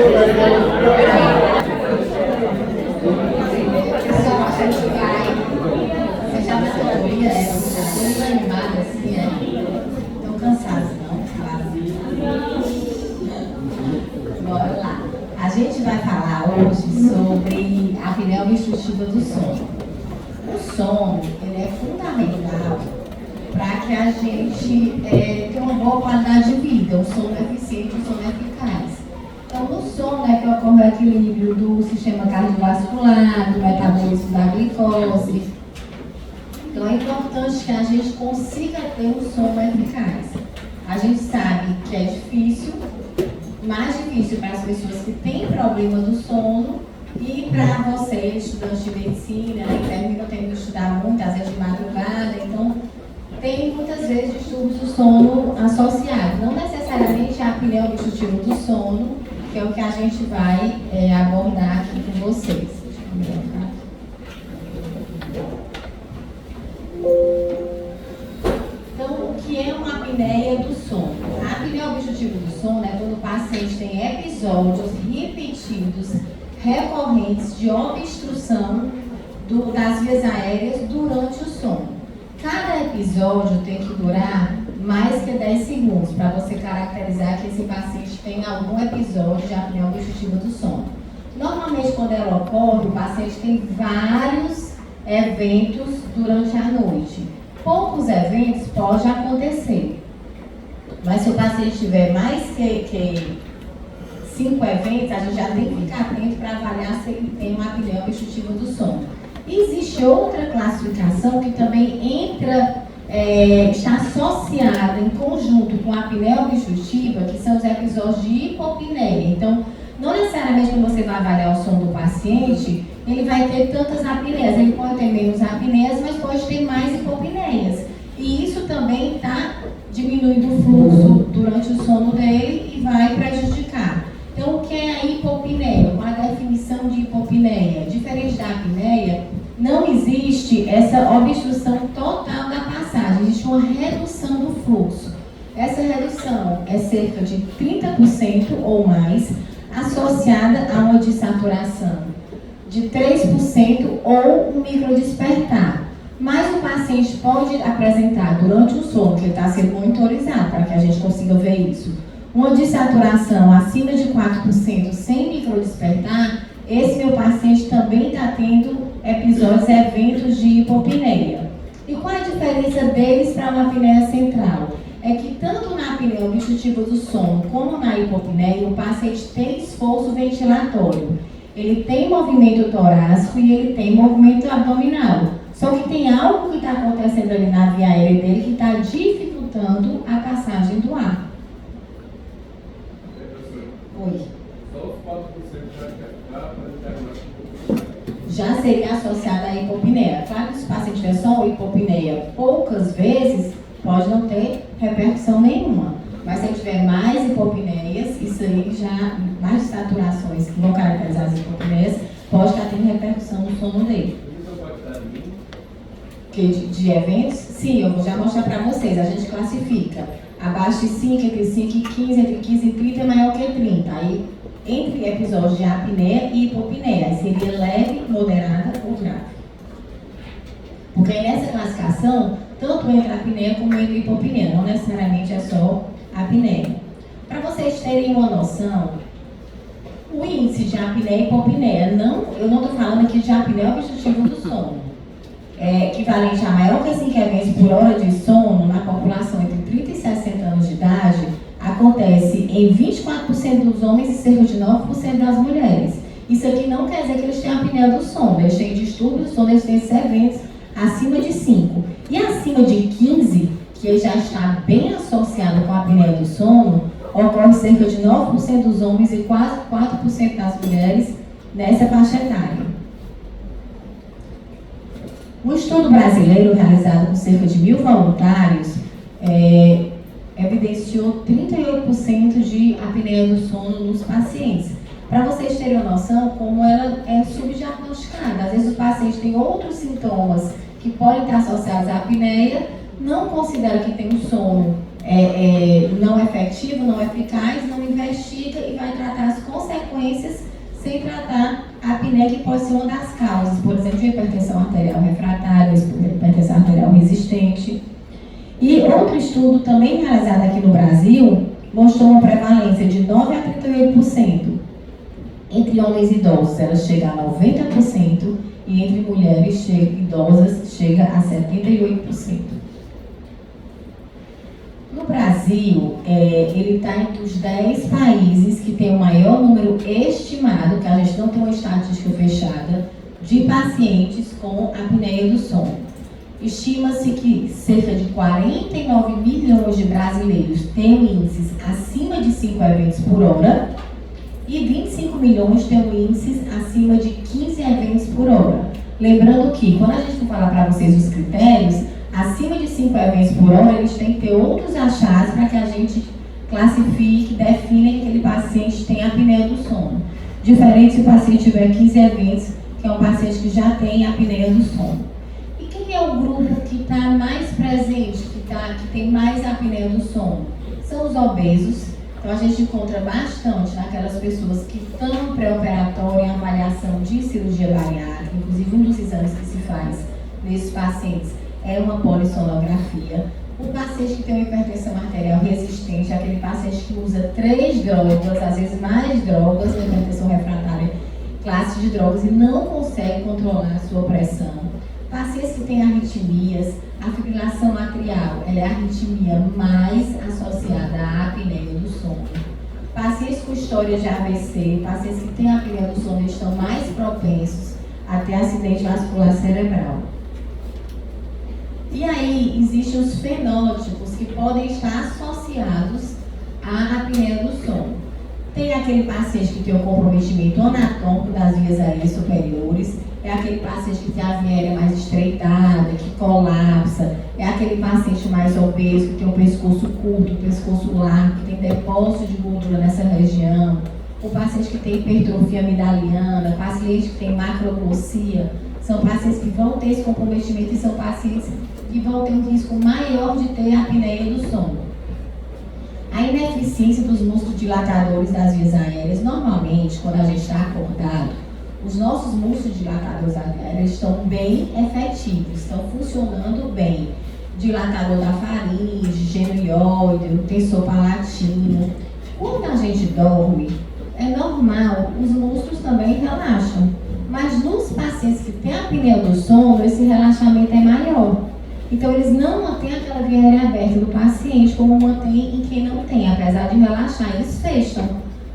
Pessoal, a gente vai fechar a teoria, muito animada, assim, estão cansados, não? Bora lá. A gente vai falar hoje sobre a apneia obstrutiva do sono. O sono, ele é fundamental para que a gente tenha uma boa qualidade de vida, um sono eficiente, um sono eficaz. Então, no sono é que ocorre o equilíbrio do sistema cardiovascular, do metabolismo da glicose. Então, é importante que a gente consiga ter um sono eficaz. A gente sabe que é difícil, mais difícil para as pessoas que têm problema do sono e para você, estudante de medicina, e termina tendo que estudar muito, às vezes de madrugada, então tem muitas vezes distúrbios do sono associados. Não necessariamente a apneia obstrutiva do sono, que é o que a gente vai abordar aqui com vocês. Então, o que é uma apneia do sono? A apneia obstrutiva do sono é quando o paciente tem episódios repetidos, recorrentes de obstrução das vias aéreas durante o sono. Cada episódio tem que durar mais que 10 segundos para você caracterizar que esse paciente tem algum episódio de apneia obstrutiva do sono. Normalmente, quando ela ocorre, o paciente tem vários eventos durante a noite. Poucos eventos podem acontecer, mas se o paciente tiver mais que 5 eventos, a gente já tem que ficar atento para avaliar se ele tem uma apneia obstrutiva do sono. E existe outra classificação que também está associada em conjunto com a apneia obstrutiva, que são os episódios de hipopneia. Então, não necessariamente quando você vai avaliar o sono do paciente, ele vai ter tantas apneias. Ele pode ter menos apneias, mas pode ter mais hipopneias. E isso também está diminuindo o fluxo durante o sono dele e vai prejudicar. Então, o que é a hipopneia? Qual a definição de hipopneia? Diferente da apneia, não existe essa obstrução total da passagem, existe uma redução do fluxo. Essa redução é cerca de 30% ou mais, associada a uma dessaturação de 3% ou um microdespertar. Mas o paciente pode apresentar durante o sono, que ele está sendo monitorizado para que a gente consiga ver isso, uma dessaturação acima de 4% sem microdespertar. Esse meu paciente também está tendo eventos de hipopneia. E qual a diferença deles para uma apneia central? É que tanto na apneia obstrutiva do sono como na hipopneia, o paciente tem esforço ventilatório. Ele tem movimento torácico e ele tem movimento abdominal. Só que tem algo que está acontecendo ali na via aérea dele que está dificultando a passagem do ar. Oi. Já seria associada à hipopneia. Claro que se o paciente tiver só hipopneia poucas vezes, pode não ter repercussão nenhuma. Mas se ele tiver mais hipopneias, isso aí já, mais saturações que vão caracterizar as hipopneias, pode estar tendo repercussão no sono dele. De eventos? Sim, eu vou já mostrar para vocês. A gente classifica abaixo de 5, entre 5 e 15, entre 15 e 30 é maior que 30. Aí, entre episódios de apneia e hipopneia, aí seria leve, moderada ou grave. Porque nessa classificação, tanto entra a apneia como entra a hipopneia, não necessariamente é só a apneia. Para vocês terem uma noção, o índice de apneia e hipopneia, eu não estou falando aqui de apneia obstrutiva do sono, é equivalente a maior que 5 eventos por hora de sono na população entre 30 e 60 anos de idade, acontece em 24% dos homens e cerca de 9% das mulheres. Isso aqui não quer dizer que eles têm apneia do sono, eles têm distúrbio do sono, eles têm esses eventos acima de 5. E acima de 15, que já está bem associado com a apneia do sono, ocorre cerca de 9% dos homens e quase 4% das mulheres nessa faixa etária. Um estudo brasileiro realizado com cerca de 1.000 voluntários evidenciou 38% de apneia do sono nos pacientes. Para vocês terem uma noção como ela é subdiagnosticada. Às vezes o paciente tem outros sintomas que podem estar associados à apneia, não considera que tem um sono não efetivo, não eficaz, não investiga e vai tratar as consequências consequências sem tratar a apneia, que pode ser uma das causas, por exemplo, de hipertensão arterial refratária, hipertensão arterial resistente. E outro estudo também realizado aqui no Brasil mostrou uma prevalência de 9 a 38%. Entre homens idosos ela chega a 90% e entre mulheres idosas chega a 78%. No Brasil, ele está entre os 10 países que tem o maior número estimado, que a gente não tem uma estatística fechada, de pacientes com apneia do sono. Estima-se que cerca de 49 milhões de brasileiros têm índices acima de 5 eventos por hora e 25 milhões têm índices acima de 15 eventos por hora. Lembrando que, quando a gente for falar para vocês os critérios, acima de 5 eventos por hora, eles têm que ter outros achados para que a gente classifique, defina que aquele paciente tem apneia do sono. Diferente se o paciente tiver 15 eventos, que é um paciente que já tem apneia do sono. E quem é o grupo que está mais presente, que tem mais apneia do sono? São os obesos. Então a gente encontra bastante naquelas pessoas que estão pré-operatório em avaliação de cirurgia bariátrica. Inclusive um dos exames que se faz nesses pacientes é uma polissonografia. O paciente que tem uma hipertensão arterial resistente é aquele paciente que usa 3 drogas, às vezes mais drogas, na hipertensão refratária, classe de drogas, e não consegue controlar a sua pressão. Pacientes que têm arritmias, a fibrilação atrial, ela é a arritmia mais associada à apneia do sono. Pacientes com história de AVC, pacientes que têm apneia do sono, estão mais propensos a ter acidente vascular cerebral. E aí, existem os fenótipos que podem estar associados à apneia do sono. Tem aquele paciente que tem um comprometimento anatômico das vias aéreas superiores, é aquele paciente que tem a via aérea mais estreitada, que colapsa, é aquele paciente mais obeso, que tem um pescoço curto, um pescoço largo, que tem depósito de gordura nessa região, o paciente que tem hipertrofia amidaliana, paciente que tem macroglossia, são pacientes que vão ter esse comprometimento e são pacientes que vão ter um risco maior de ter apneia do sono. A ineficiência dos músculos dilatadores das vias aéreas, normalmente, quando a gente está acordado, os nossos músculos dilatadores aéreos estão bem efetivos, estão funcionando bem. Dilatador da faringe, genoióide, o tensor palatino. Quando a gente dorme, é normal, os músculos também relaxam. Mas nos pacientes que têm apneia do sono, esse relaxamento é maior. Então, eles não mantêm aquela via aérea aberta do paciente como mantém em quem não tem. Apesar de relaxar, eles fecham.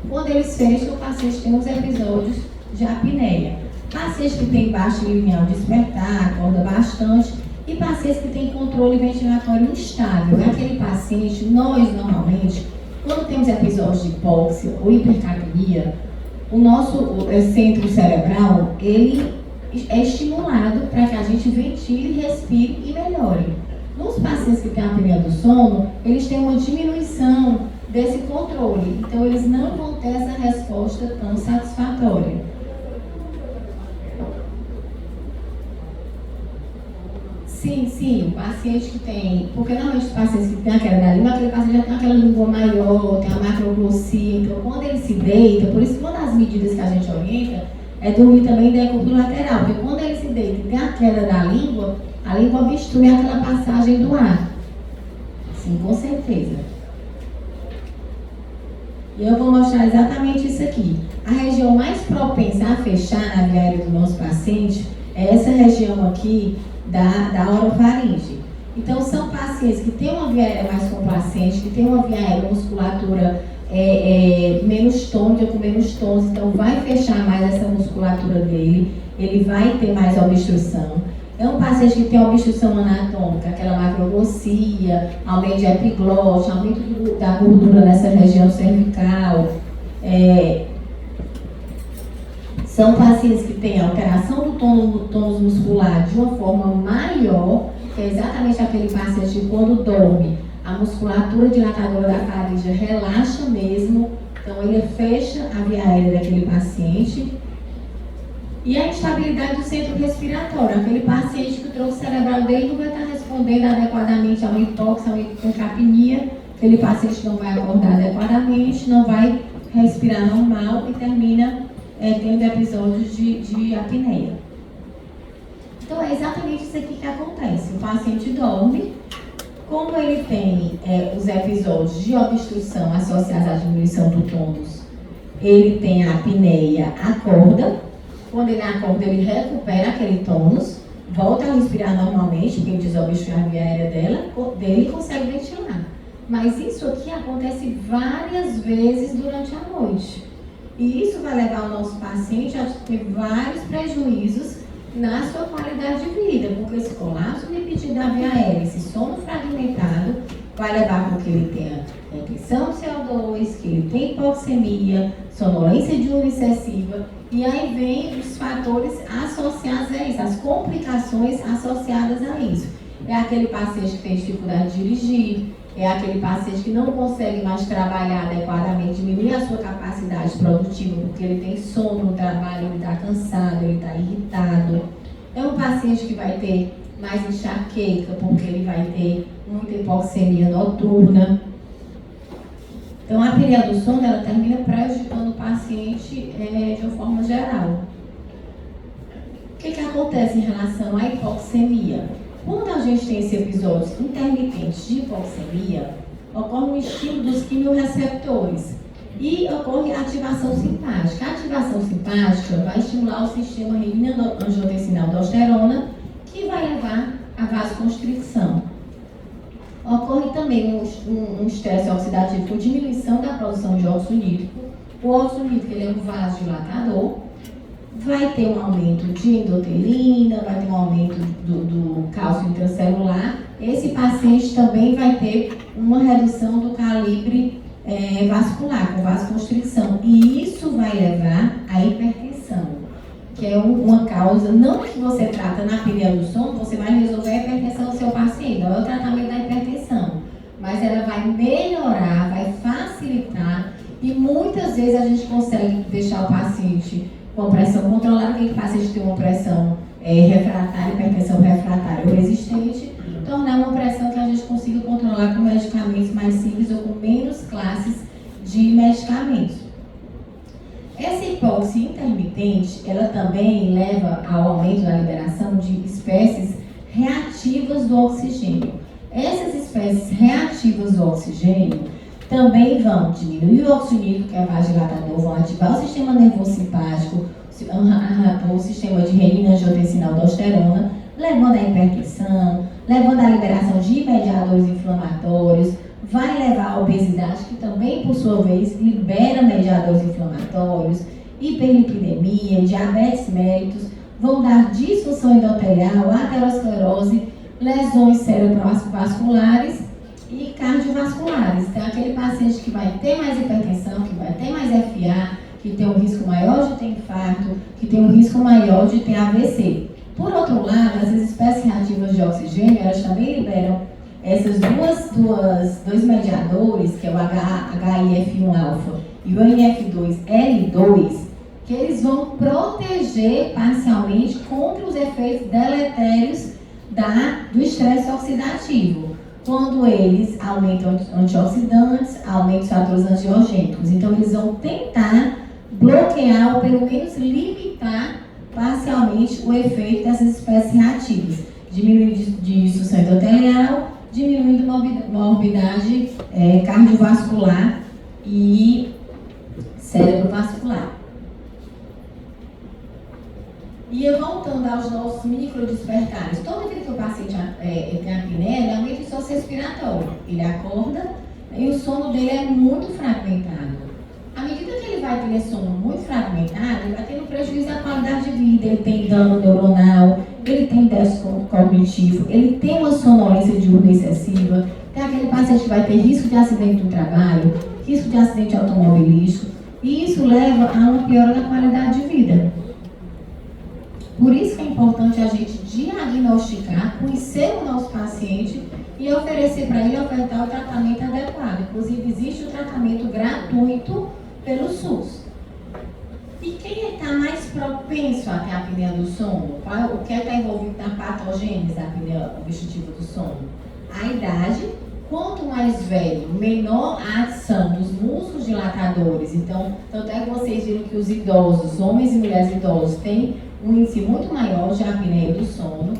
Quando eles fecham, o paciente tem os episódios de apneia. Pacientes que têm baixo linear de despertar, acorda bastante, e pacientes que têm controle ventilatório instável. É aquele paciente, nós normalmente, quando temos episódios de hipóxia ou hipercapnia, o nosso centro cerebral, ele é estimulado para que a gente ventile, respire e melhore. Nos pacientes que têm apneia do sono, eles têm uma diminuição desse controle, então eles não vão ter essa resposta tão satisfatória. Sim, o paciente que tem, porque normalmente os pacientes que têm a queda da língua, aquele paciente já tem aquela língua maior, tem a macroglossia, então quando ele se deita, por isso que uma das medidas que a gente orienta é dormir também decúbito lateral, porque quando ele se deita e tem a queda da língua, a língua obstrui aquela passagem do ar. Sim, com certeza. E eu vou mostrar exatamente isso aqui. A região mais propensa a fechar na via aérea do nosso paciente é essa região aqui da orofaringe. Então, são pacientes que têm uma via aérea mais complacente, que têm uma via aérea musculatura menos tônica, com menos tons, então vai fechar mais essa musculatura dele, ele vai ter mais obstrução. É um paciente que tem obstrução anatômica, aquela macroglossia, aumento de epiglote, aumento da gordura nessa região cervical. São pacientes que têm alteração do tônus muscular de uma forma maior, que é exatamente aquele paciente que quando dorme, a musculatura dilatadora da faringe relaxa mesmo, então ele fecha a via aérea daquele paciente. E a instabilidade do centro respiratório, aquele paciente que o tronco cerebral dele não vai estar respondendo adequadamente a uma hipóxia, a uma hipercapnia, aquele paciente não vai acordar adequadamente, não vai respirar normal e termina tendo episódios de apneia. Então é exatamente isso aqui que acontece. O paciente dorme, como ele tem os episódios de obstrução associados à diminuição do tônus, ele tem a apneia, acorda. Quando ele acorda, ele recupera aquele tônus, volta a respirar normalmente, porque ele desobstrui a via aérea dele e consegue ventilar. Mas isso aqui acontece várias vezes durante a noite. E isso vai levar o nosso paciente a ter vários prejuízos na sua qualidade de vida, porque esse colapso repetido da via aérea, esse sono fragmentado, vai levar para que ele tenha retenção de CO2, que ele tenha hipoxemia, sonolência diurna excessiva, e aí vem os fatores associados a isso, as complicações associadas a isso. É aquele paciente que tem dificuldade de dirigir, é aquele paciente que não consegue mais trabalhar adequadamente, diminuir a sua capacidade produtiva porque ele tem sono no trabalho, ele está cansado, ele está irritado. É um paciente que vai ter mais enxaqueca porque ele vai ter muita hipoxemia noturna. Então, a apneia do sono, ela termina prejudicando o paciente de uma forma geral. O que acontece em relação à hipoxemia? Quando a gente tem esses episódios intermitentes de hipoxemia, ocorre um estímulo dos quimiorreceptores e ocorre a ativação simpática. A ativação simpática vai estimular o sistema renina-angiotensina-aldosterona, que vai levar à vasoconstricção. Ocorre também um estresse oxidativo com diminuição da produção de óxido nítrico. O óxido nítrico ele é um vasodilatador. Vai ter um aumento de endotelina, vai ter um aumento do cálcio intracelular. Esse paciente também vai ter uma redução do calibre vascular, com vasoconstricção. E isso vai levar à hipertensão, que é uma causa, não que você trata na apneia do sono, você vai resolver a hipertensão do seu paciente, não é o tratamento da hipertensão. Mas ela vai melhorar, vai facilitar, e muitas vezes a gente consegue deixar o paciente com a pressão controlada, aquele paciente tem uma pressão refratária, hipertensão refratária ou resistente, tornar uma pressão que a gente consiga controlar com medicamentos mais simples ou com menos classes de medicamentos. Essa hipóxia intermitente, ela também leva ao aumento da liberação de espécies reativas do oxigênio. Essas espécies reativas do oxigênio também vão diminuir o óxido nítrico, que é vasodilatador, vão ativar o sistema nervoso simpático, o sistema de renina-angiotensina-aldosterona, levando à hipertensão, levando à liberação de mediadores inflamatórios, vai levar à obesidade, que também, por sua vez, libera mediadores inflamatórios, hiperlipidemia, diabetes mellitus, vão dar disfunção endotelial, aterosclerose, lesões cerebrovasculares e cardiovasculares. Então, aquele paciente que vai ter mais hipertensão, que vai ter mais FA, que tem um risco maior de ter infarto, que tem um risco maior de ter AVC. Por outro lado, essas espécies reativas de oxigênio, elas também liberam essas dois mediadores, que é o HIF1-alfa e o NF2L2, que eles vão proteger parcialmente contra os efeitos deletérios do estresse oxidativo, quando eles aumentam antioxidantes, aumentam os fatores angiogênicos. Então, eles vão tentar bloquear ou pelo menos limitar parcialmente o efeito dessas espécies reativas, diminuindo disfunção endotelial, diminuindo morbidade cardiovascular e cerebrovascular. E voltando aos nossos microdespertares, toda vez que o paciente tem apneia, ele aumenta o esforço respiratório. Ele acorda e o sono dele é muito fragmentado. À medida que ele vai ter sono muito fragmentado, ele vai tendo prejuízo da qualidade de vida, ele tem dano neuronal, ele tem déficit cognitivo, ele tem uma sonolência diurna excessiva, tem aquele paciente que vai ter risco de acidente do trabalho, risco de acidente automobilístico, e isso leva a uma piora da qualidade de vida. Por isso que é importante a gente diagnosticar, conhecer o nosso paciente e oferecer para ele ofertar o tratamento adequado. Inclusive, existe o tratamento gratuito pelo SUS. E quem está mais propenso a ter a apneia do sono? O que está envolvido na patogênese da apneia obstrutiva do sono? A idade Quanto mais velho, menor a ação dos músculos dilatadores. Então, tanto é que vocês viram que os idosos, homens e mulheres idosos, têm um índice muito maior de apneia do sono.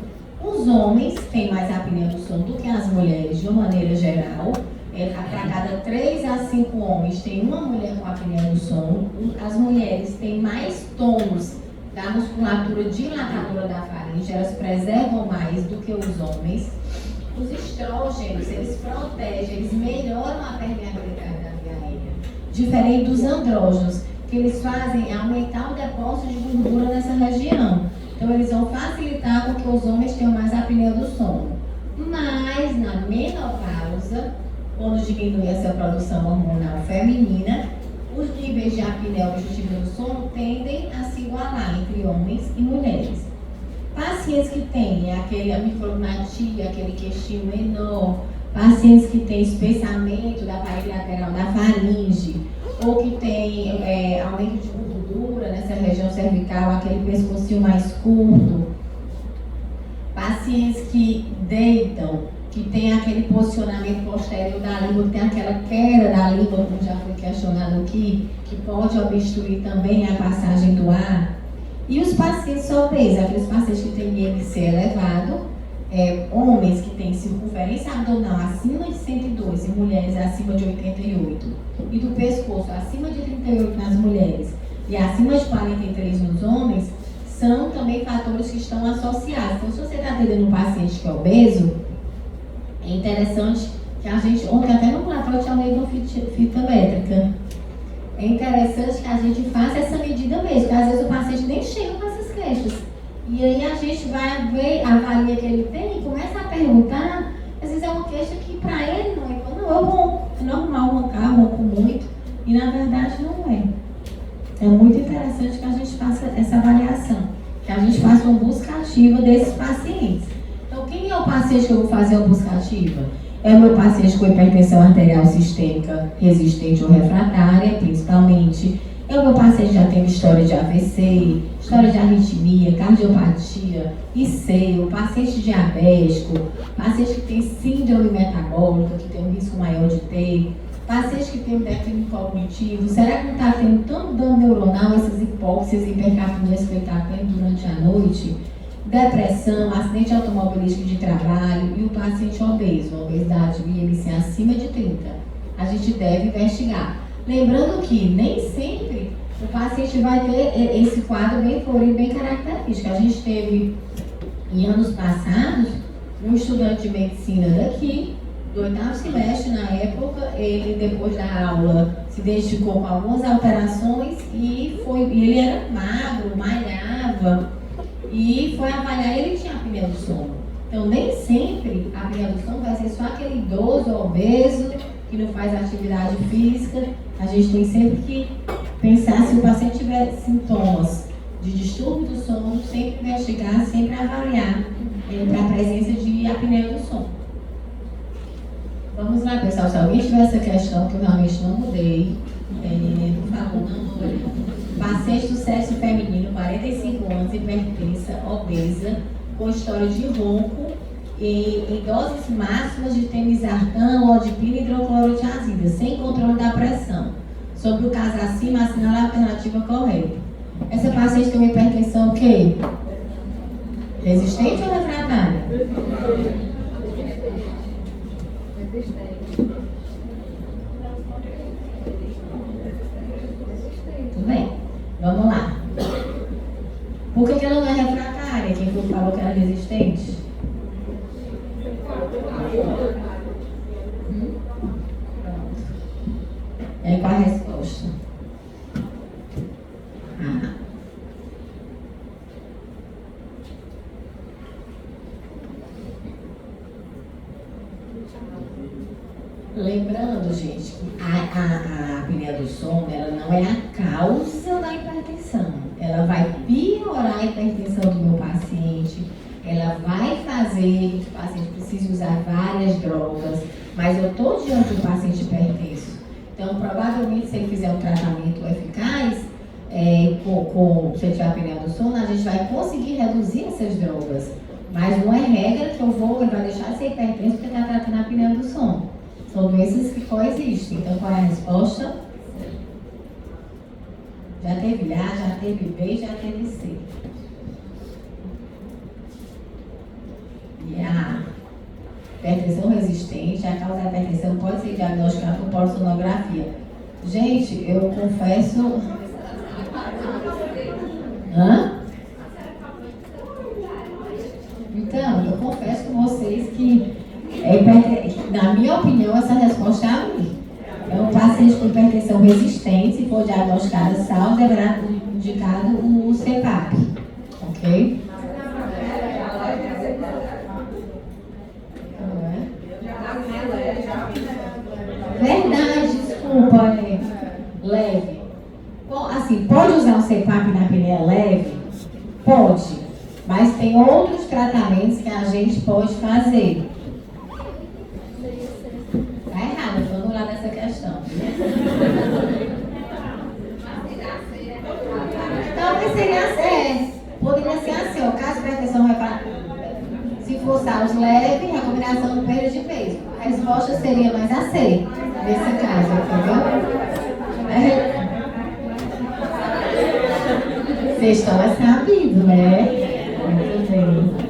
Os homens têm mais apneia do sono do que as mulheres, de uma maneira geral. Para cada 3 a 5 homens, tem uma mulher com apneia do sono. As mulheres têm mais tônus da musculatura dilatadora da faringe, elas preservam mais do que os homens. Os estrógenos, eles protegem, eles melhoram a permeabilidade da via aérea. Diferente dos andrógenos, que eles fazem aumentar o depósito de gordura nessa região. Então, eles vão facilitar com que os homens tenham mais apneia do sono. Mas, na menopausa, quando diminui essa produção hormonal feminina, os níveis de apneia obstrutiva do sono tendem a se igualar entre homens e mulheres. Pacientes que têm aquele amicrognatia, aquele queixinho menor, pacientes que têm espessamento da parede lateral da faringe, ou que têm aumento de gordura nessa região cervical, aquele pescocinho mais curto, pacientes que deitam, que tem aquele posicionamento posterior da língua, que tem aquela queda da língua, como já foi questionado aqui, que pode obstruir também a passagem do ar. E os pacientes obesos, aqueles pacientes que têm IMC elevado, homens que têm circunferência abdominal acima de 102 e mulheres acima de 88, e do pescoço acima de 38 nas mulheres e acima de 43 nos homens, são também fatores que estão associados. Então, se você está atendendo um paciente que é obeso, é interessante que a gente, ontem até no relatório tinha meio fita métrica, é interessante que a gente faça essa medida mesmo, porque às vezes o paciente nem chega com essas queixas. E aí a gente vai ver, avalia que ele tem e começa a perguntar, às vezes é uma queixa que para ele não é, não, eu ronco, é normal roncar, ronco muito, e na verdade não é. É muito interessante que a gente faça essa avaliação, que a gente faça uma busca ativa desses pacientes. Então, quem é o paciente que eu vou fazer uma busca ativa? É o meu paciente com hipertensão arterial sistêmica resistente ou refratária, principalmente. É o meu paciente que já tem história de AVC, história de arritmia, cardiopatia, IC, o paciente diabético, paciente que tem síndrome metabólica, que tem um risco maior de ter, paciente que tem um declínio cognitivo. Será que não está tendo tanto dano neuronal, essas hipóxias e hipercapnias que ele está tendo durante a noite? Depressão, acidente automobilístico de trabalho e o paciente obeso, obesidade IMC acima de 30. A gente deve investigar. Lembrando que nem sempre o paciente vai ter esse quadro bem florido, bem característico. A gente teve, em anos passados, um estudante de medicina daqui, do 8º semestre, na época, ele, depois da aula, se identificou com algumas alterações e ele era magro, malhava, e foi avaliar, ele tinha apneia do sono. Então, nem sempre a apneia do sono vai ser só aquele idoso obeso que não faz atividade física. A gente tem sempre que pensar, se o paciente tiver sintomas de distúrbio do sono, sempre investigar, sempre avaliar para a presença de apneia do sono. Vamos lá, pessoal. Se alguém tiver essa questão, que eu realmente não mudei, por favor, não mude. Paciente do sexo feminino, 45 anos, hipertensa, obesa, com história de ronco, em doses máximas de temizartan, lodipina e hidroclorotiazida, sem controle da pressão. Sobre o caso acima, assinale a alternativa correta. Essa paciente tem uma hipertensão o quê? Resistente ou refratária? Tudo bem. Vamos lá. Por que ela não é refratária? Quem falou que era resistente? Pronto. E aí, qual a resposta? Lembrando, gente, que a apneia do sono, ela não é a causa da hipertensão. Ela vai piorar a hipertensão do meu paciente, ela vai fazer com que o paciente precise usar várias drogas, mas eu estou diante de um paciente hipertenso. Então, provavelmente, se ele fizer um tratamento eficaz, se ele tiver apneia do sono, a gente vai conseguir reduzir essas drogas. Mas não é regra que ele vai deixar de ser hipertenso porque está tratando a apneia do sono. São doenças que coexistem. Então, qual é a resposta? Já teve A, já teve B, já teve C. E a hipertensão resistente, a causa da hipertensão pode ser diagnosticada por polissonografia. Gente, eu confesso... Então, eu confesso com vocês que, na minha opinião, essa resposta é a minha. É um paciente com hipertensão resistente, se for diagnosticada SAL, deverá indicado o CPAP. Ok? Verdade, desculpa, leve. Bom, assim, pode usar o CPAP na apneia leve? Pode. Mas tem outros tratamentos que a gente pode fazer. Tá errado, vamos lá nessa questão. Talvez seria poderia ser assim, o caso de hipertensão se for SARS leve, recomendação do perda de peso. A resposta seria mais a C, nesse caso, entendeu? Vocês estão sabidos, né? Muito bem.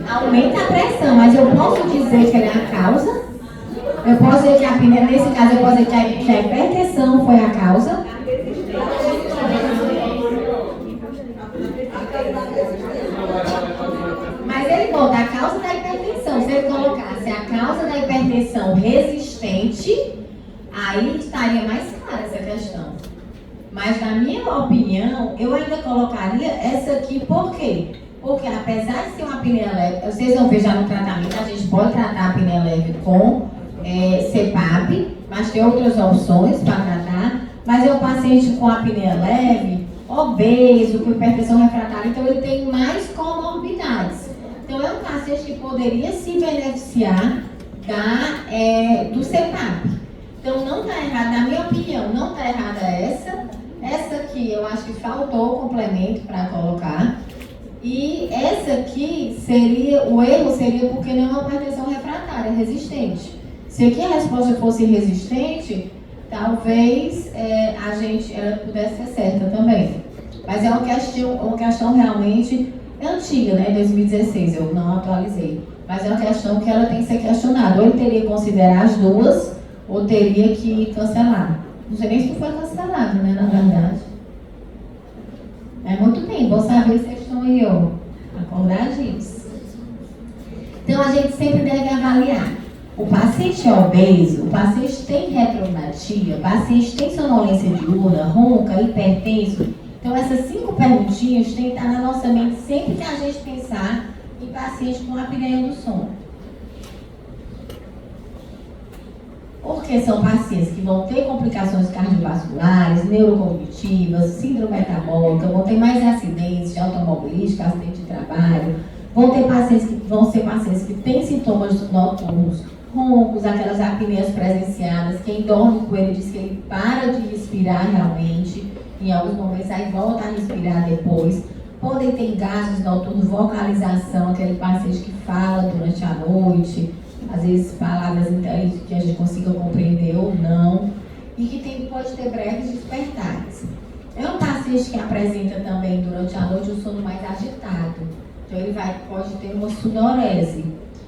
Aumenta a pressão, mas eu posso dizer que ela é a causa? Eu posso dizer que a apneia, nesse caso, eu posso dizer que a hipertensão foi a causa? Mas ele bota a causa da hipertensão. Se ele colocasse a causa da hipertensão resistente, aí estaria mais clara essa questão. Mas, na minha opinião, eu ainda colocaria essa aqui, por quê? Porque, apesar de ser uma apneia leve, vocês vão ver já no tratamento, a gente pode tratar a apneia leve com CPAP, mas tem outras opções para tratar. Mas é um paciente com apneia leve, obeso, com hipertensão refratária, então ele tem mais comorbidades. Então, é um paciente que poderia se beneficiar do CPAP. Então, não está errado, na minha opinião, não está errada essa. Essa aqui, eu acho que faltou complemento para colocar. E essa aqui, o erro seria porque não é uma hipertensão refratária, é resistente. Se aqui a resposta fosse resistente, talvez ela pudesse ser certa também. Mas é uma questão realmente antiga, né? 2016, eu não atualizei. Mas é uma questão que ela tem que ser questionada. Ou ele teria que considerar as duas, ou teria que cancelar. Não sei nem se foi cancelado, né? Na verdade. Muito bem, vou saber se vocês estão aí, acordadinhos. Então, a gente sempre deve avaliar. O paciente é obeso, o paciente tem retronatia, o paciente tem sonolência diurna, ronca, hipertenso. Então, essas 5 perguntinhas têm que estar na nossa mente sempre que a gente pensar em paciente com apneia do sono. Porque são pacientes que vão ter complicações cardiovasculares, neurocognitivas, síndrome metabólica, vão ter mais acidentes de automobilística, acidente de trabalho, vão ser pacientes que têm sintomas noturnos, roncos, aquelas apneias presenciadas. Quem dorme com ele diz que ele para de respirar realmente, em alguns momentos aí volta a respirar depois. Podem ter gases noturnos, vocalização, aquele paciente que fala durante a noite, às vezes palavras inteligentes que a gente consiga compreender ou não, e que pode ter breves despertares. É um paciente que apresenta também durante a noite um sono mais agitado, então ele pode ter uma sudorese.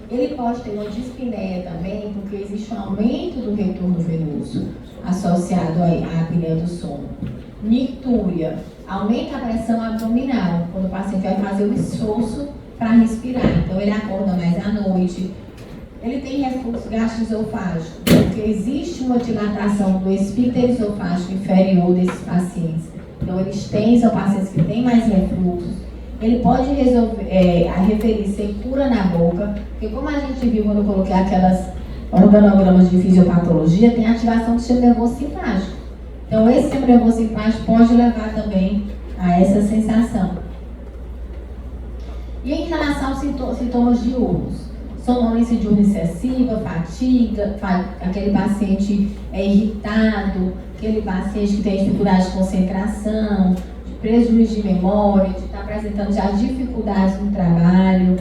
Ele pode ter uma dispneia também, porque existe um aumento do retorno venoso associado à apneia do sono. Nictúria, aumenta a pressão abdominal, quando o paciente vai fazer o esforço para respirar, então ele acorda mais à noite. Ele tem refluxo gastroesofágico, porque existe uma dilatação do esfíncter esofágico inferior desses pacientes. Então, são pacientes que têm mais refluxos. Ele pode referir secura na boca, porque como a gente viu quando eu coloquei aquelas organogramas de fisiopatologia, tem ativação do sistema nervoso simpático. Então, esse sistema nervoso simpático pode levar também a essa sensação. E em relação aos sintomas diurnos? sonolência diurna excessiva, fatiga, aquele paciente irritado, aquele paciente que tem dificuldade de concentração, de prejuízo de memória, de estar apresentando já dificuldades no trabalho.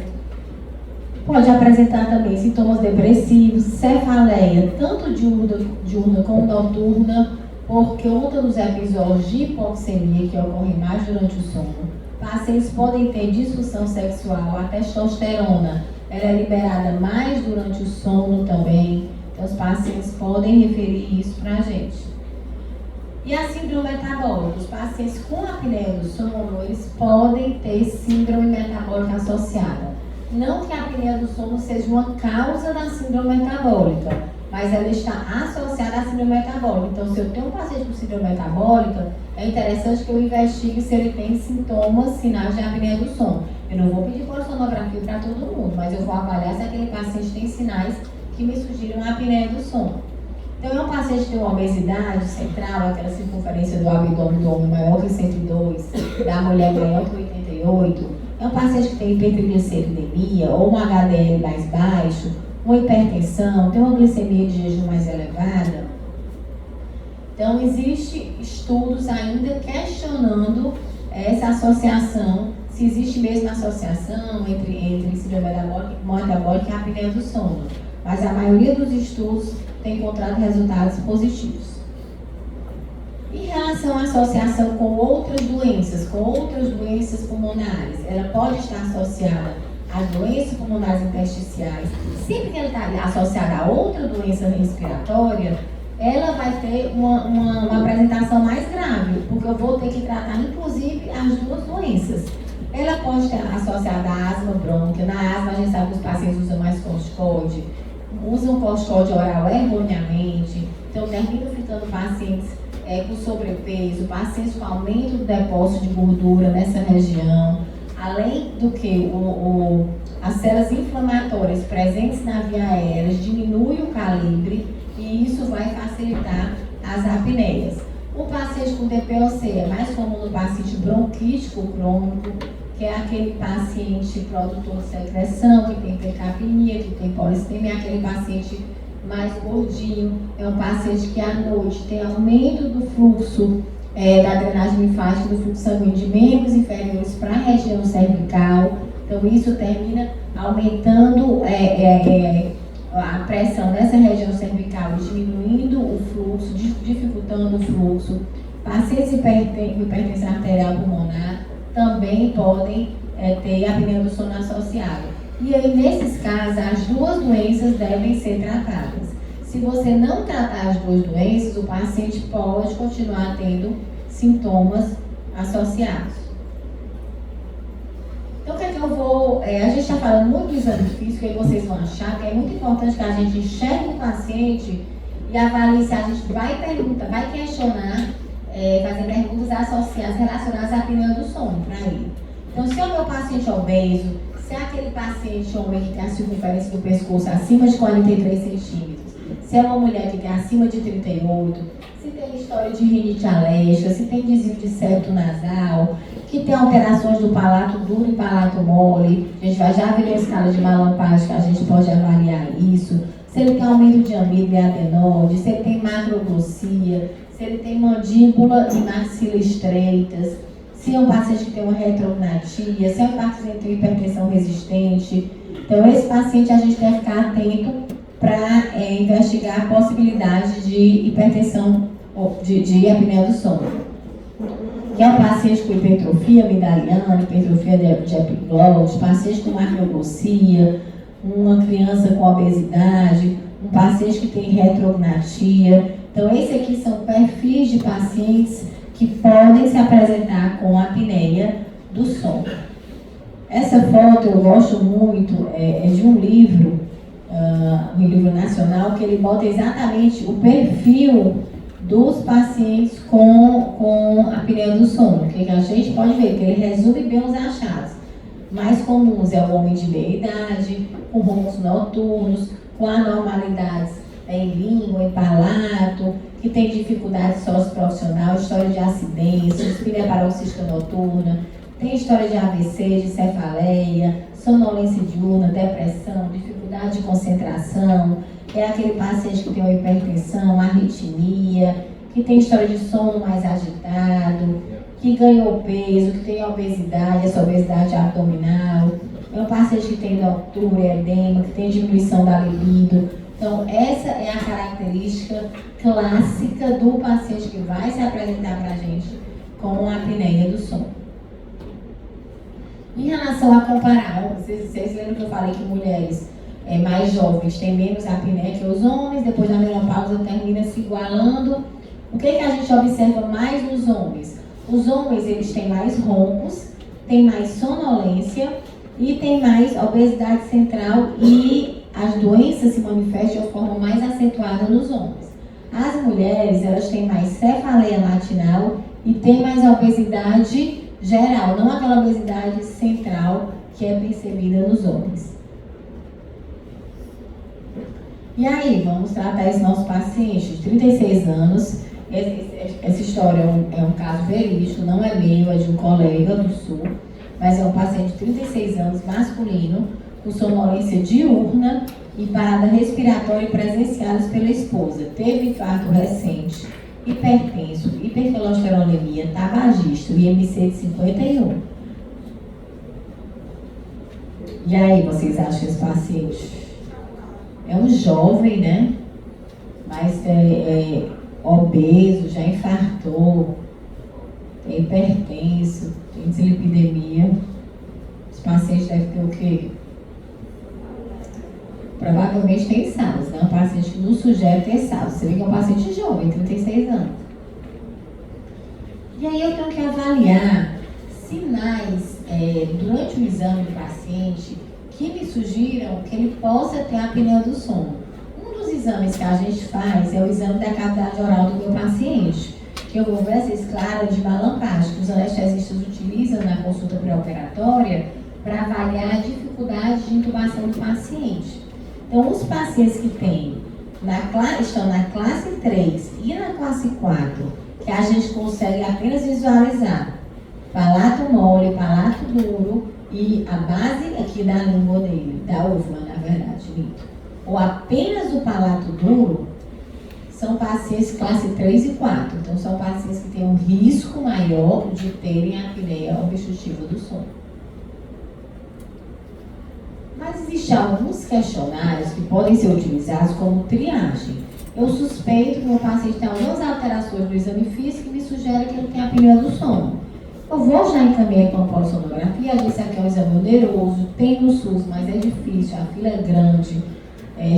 Pode apresentar também sintomas depressivos, cefaleia, tanto diurna como noturna, por conta dos episódios de hipoxemia que ocorrem mais durante o sono. Pacientes podem ter disfunção sexual, a testosterona, ela é liberada mais durante o sono também. Então, os pacientes podem referir isso para a gente. E a síndrome metabólica, os pacientes com apneia do sono, eles podem ter síndrome metabólica associada. Não que a apneia do sono seja uma causa da síndrome metabólica, mas ela está associada à síndrome metabólica. Então, se eu tenho um paciente com síndrome metabólica, é interessante que eu investigue se ele tem sintomas, sinais de apneia do sono. Eu não vou pedir polissonografia para todo mundo, mas eu vou avaliar se aquele paciente tem sinais que me sugiram a apneia do sono. Então, é um paciente que tem uma obesidade central, aquela circunferência do abdômen do homem maior que 102, da mulher maior que 88. É um paciente que tem hipertrigliceridemia ou um HDL mais baixo, uma hipertensão, tem uma glicemia de jejum mais elevada. Então, existem estudos ainda questionando essa associação, se existe mesmo associação entre síndrome metabólica e a apneia do sono. Mas a maioria dos estudos tem encontrado resultados positivos. Em relação à associação com outras doenças pulmonares, ela pode estar associada a doenças pulmonares intersticiais. Sempre que ela está associada a outra doença respiratória, ela vai ter uma apresentação mais grave, porque eu vou ter que tratar, inclusive, as duas doenças. Ela pode estar associada à asma brônquia. Na asma, a gente sabe que os pacientes usam mais corticoide, usam corticoide oral erroneamente, então terminam ficando pacientes com sobrepeso, pacientes com aumento do depósito de gordura nessa região, além do que as células inflamatórias presentes na via aérea diminuem o calibre e isso vai facilitar as apneias. O paciente com DPOC é mais comum no paciente bronquítico crônico, que é aquele paciente produtor de secreção, que tem hipercapnia, que tem polissemia, aquele paciente mais gordinho, é um paciente que à noite tem aumento do fluxo da drenagem linfática, do fluxo sanguíneo de membros inferiores para a região cervical. Então isso termina aumentando a pressão nessa região cervical, diminuindo o fluxo, dificultando o fluxo. Pacientes com hipertensão arterial pulmonar também podem ter apneia do sono associada. E aí, nesses casos, as duas doenças devem ser tratadas. Se você não tratar as duas doenças, o paciente pode continuar tendo sintomas associados. Então, o que é que eu vou... a gente está falando muito do exame físico, e vocês vão achar que é muito importante que a gente enxergue o paciente e avalie se a gente vai questionar, fazer perguntas associadas, relacionadas à apneia do sono para ele. Então, se é o meu paciente obeso, se é aquele paciente homem que tem a circunferência do pescoço acima de 43 centímetros, se é uma mulher que tem acima de 38, se tem história de rinite alérgica, se tem desvio de septo nasal, que tem alterações do palato duro e palato mole, a gente vai já ver a escala de Mallampage, a gente pode avaliar isso, se ele tem aumento de amido e adenose, se ele tem macroglossia, se ele tem mandíbula e maxila estreitas, se é um paciente que tem uma retrognatia, se é um paciente que tem hipertensão resistente. Então, esse paciente a gente deve ficar atento para investigar a possibilidade de hipertensão, de apneia do sono. Que é um paciente com hipertrofia amigdaliana, hipertrofia de epiglote, paciente com macroglossia, uma criança com obesidade, um paciente que tem retrognatia. Então, esses aqui são perfis de pacientes que podem se apresentar com apneia do sono. Essa foto eu gosto muito, é de um livro nacional, que ele bota exatamente o perfil dos pacientes com apneia do sono. Que a gente pode ver, que ele resume bem os achados. Mais comuns é o homem de meia idade, com roncos noturnos, com anormalidades em língua, em palato, que tem dificuldade socioprofissional, história de acidentes, espilia paroxística noturna, tem história de AVC, de cefaleia, sonolência diurna, depressão, dificuldade de concentração, é aquele paciente que tem uma hipertensão, arritmia, que tem história de sono mais agitado, que ganhou peso, que tem obesidade, essa obesidade abdominal, é um paciente que tem altura, edema, que tem diminuição da libido. Então, essa é a característica clássica do paciente que vai se apresentar para a gente com a apneia do sono. Em relação a comparar, vocês lembram que eu falei que mulheres mais jovens têm menos apneia que os homens, depois da menopausa termina se igualando. O que a gente observa mais nos homens? Os homens, eles têm mais roncos, têm mais sonolência e têm mais obesidade central e as doenças se manifestam de forma mais acentuada nos homens. As mulheres, elas têm mais cefaleia matinal e têm mais obesidade geral, não aquela obesidade central que é percebida nos homens. E aí, vamos tratar esse nosso paciente de 36 anos. Essa história é um caso verídico, não é meu, é de um colega do Sul, mas é um paciente de 36 anos, masculino, com sonolência diurna e parada respiratória presenciadas pela esposa. Teve infarto recente, hipertenso, hipercolesterolemia, tabagista, IMC de 51. E aí, vocês acham que esse paciente é um jovem, né? Mas obeso, já infartou, tem hipertenso, tem dislipidemia. Esse paciente deve ter o quê? Provavelmente tem SARS, né? Um paciente que nos sugere ter SARS. Você vê que é um paciente jovem, 36 anos. E aí eu tenho que avaliar sinais durante o exame do paciente que me sugiram que ele possa ter a apneia do sono. Um dos exames que a gente faz é o exame da cavidade oral do meu paciente, que eu vou ver essa esclara de Mallampage, que os anestesistas utilizam na consulta pré-operatória para avaliar a dificuldade de intubação do paciente. Então, os pacientes que estão na classe 3 e na classe 4, que a gente consegue apenas visualizar palato mole, palato duro e a base aqui da língua dele, da úvula, na verdade, ou apenas o palato duro, são pacientes classe 3 e 4. Então, são pacientes que têm um risco maior de terem apneia obstrutiva do sono. Mas existem alguns questionários que podem ser utilizados como triagem. Eu suspeito que o meu paciente tem algumas alterações no exame físico que me sugerem que ele tem apneia do sono. Eu vou já encaminhar para uma polissonografia, esse aqui é um exame oneroso, tem no SUS, mas é difícil, a fila é grande.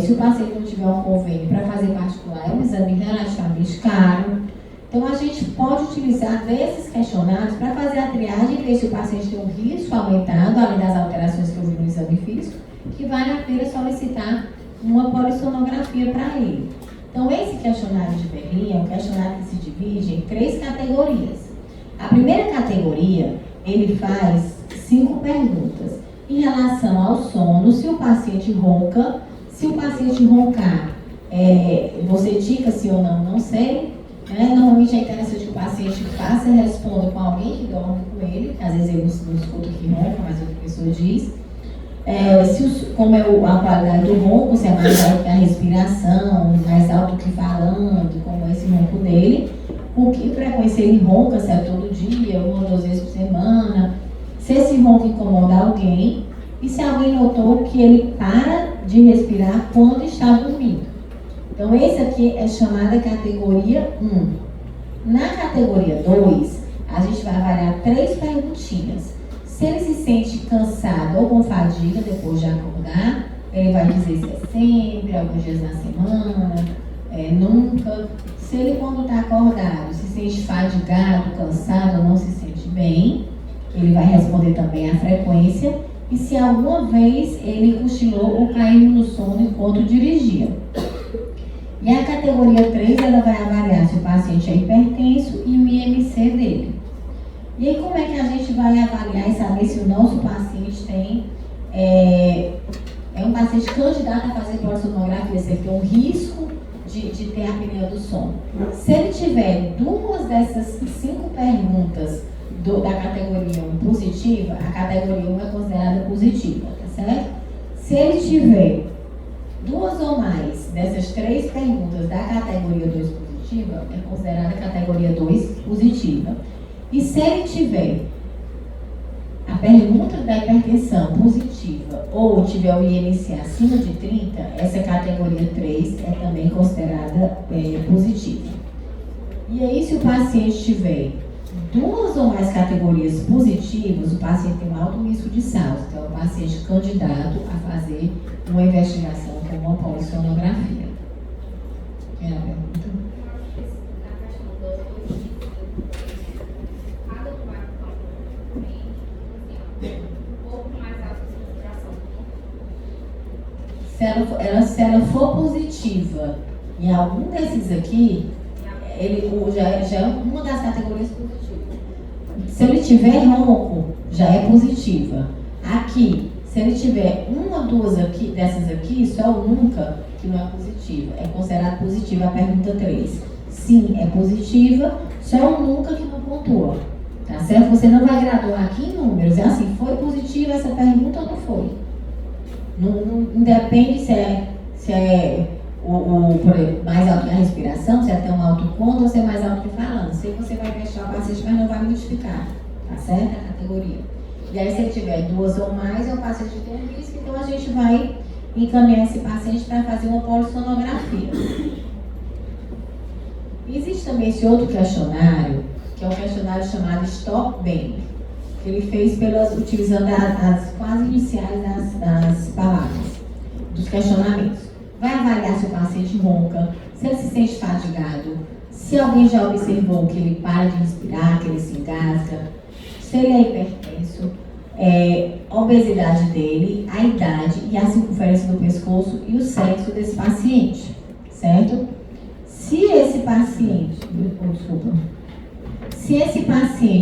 Se o paciente não tiver um convênio para fazer particular, é um exame relativamente caro. Então, a gente pode utilizar desses questionários para fazer a triagem e ver se o paciente tem um risco aumentado, além das alterações que eu vi no exame físico, que vale a pena solicitar uma polissonografia para ele. Então, esse questionário de Berlim é um questionário que se divide em 3 categorias. A primeira categoria, ele faz 5 perguntas em relação ao sono, se o paciente ronca. Se o paciente roncar, você dica sim ou não, não sei. Normalmente é interessante que o paciente faça e responda com alguém que dorme com ele, às vezes ele não escuta que ronca, mas outra pessoa diz. Como é a qualidade do ronco, se é mais alto que a respiração, mais alto que falando, como é esse ronco dele. Com que frequência ele ronca, se é todo dia, 1 ou 2 vezes por semana. Se esse ronco incomoda alguém e se alguém notou que ele para de respirar quando está dormindo. Então, esse aqui é chamada categoria 1. Na categoria 2, a gente vai avaliar 3 perguntinhas. Se ele se sente cansado ou com fadiga depois de acordar, ele vai dizer se é sempre, alguns dias na semana, nunca. Se ele, quando está acordado, se sente fadigado, cansado ou não se sente bem, ele vai responder também a frequência. E se alguma vez ele cochilou ou caiu no sono enquanto dirigia. E a categoria 3, ela vai avaliar se o paciente é hipertenso e o IMC dele. E aí, como é que a gente vai avaliar e saber se o nosso paciente tem um paciente candidato a fazer polissonografia, se ele tem um risco de ter apneia do sono? Se ele tiver 2 dessas 5 perguntas da categoria 1 positiva, a categoria 1 é considerada positiva, tá certo? Se ele tiver 2 ou mais dessas 3 perguntas da categoria 2 positiva, é considerada categoria 2 positiva. E se ele tiver a pergunta da hipertensão positiva ou tiver o IMC acima de 30, essa categoria 3 é também considerada positiva. E aí, se o paciente tiver 2 ou mais categorias positivas, o paciente tem um alto risco de SALS. Então, é o paciente candidato a fazer uma investigação com uma polissonografia. Quer a pergunta? Se ela for positiva em algum desses aqui, já é uma das categorias positivas. Se ele tiver ronco, já é positiva. Aqui, se ele tiver uma ou duas dessas aqui, só o nunca, que não é positiva. É considerado positiva a pergunta 3. Sim, é positiva, só o nunca que não pontua. Tá certo? Você não vai graduar aqui em números. É assim, foi positiva essa pergunta ou não foi? Não depende se é por exemplo, mais alto que a respiração, se é tão alto quanto ou se é mais alto que falando. Se você vai fechar o paciente, mas não vai modificar, tá certo? A categoria. E aí, se ele tiver 2 ou mais, é o paciente que tem risco, então a gente vai encaminhar esse paciente para fazer uma polissonografia. Existe também esse outro questionário, que é um questionário chamado Stop-Bang, que ele fez utilizando as quase iniciais das palavras, dos questionamentos. Vai avaliar se o paciente ronca, se ele se sente fadigado, se alguém já observou que ele para de respirar, que ele se engasga, se ele é hipertenso, a obesidade dele, a idade e a circunferência do pescoço e o sexo desse paciente, certo? Se esse paciente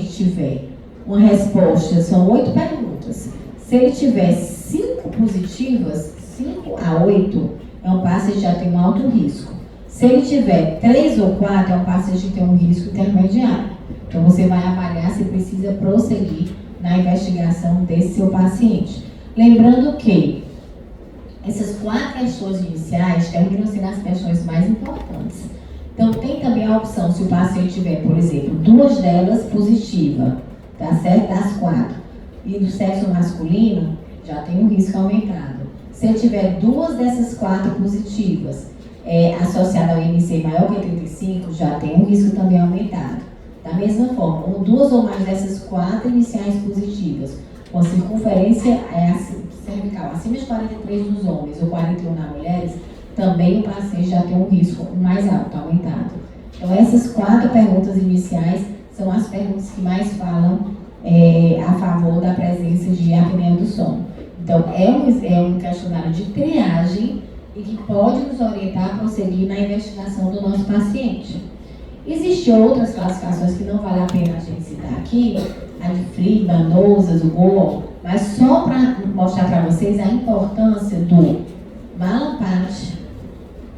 tiver uma resposta, são 8 perguntas, se ele tiver 5 positivas, 5 a 8, é um paciente que já tem um alto risco. Se ele tiver 3 ou 4, é um paciente que tem um risco intermediário. Então, você vai avaliar se precisa prosseguir na investigação desse seu paciente. Lembrando que essas 4 questões iniciais terminam sendo as questões mais importantes. Então, tem também a opção, se o paciente tiver, por exemplo, 2 delas positivas, tá certo? Das 4, e do sexo masculino, já tem um risco aumentado. Se ele tiver 2 dessas 4 positivas, associada ao IMC maior que 35, já tem um risco também aumentado. Da mesma forma, 2 ou mais dessas 4 iniciais positivas, com circunferência cervical acima de 43 nos homens ou 41 nas mulheres, também o paciente já tem um risco mais alto, aumentado. Então, essas 4 perguntas iniciais são as perguntas que mais falam a favor da presença de apneia do sono. Então, é um questionário de triagem e que pode nos orientar a prosseguir na investigação do nosso paciente. Existem outras classificações que não vale a pena a gente citar aqui, a de Friedman, Nosas, o Gold, mas só para mostrar para vocês a importância do Mallampati,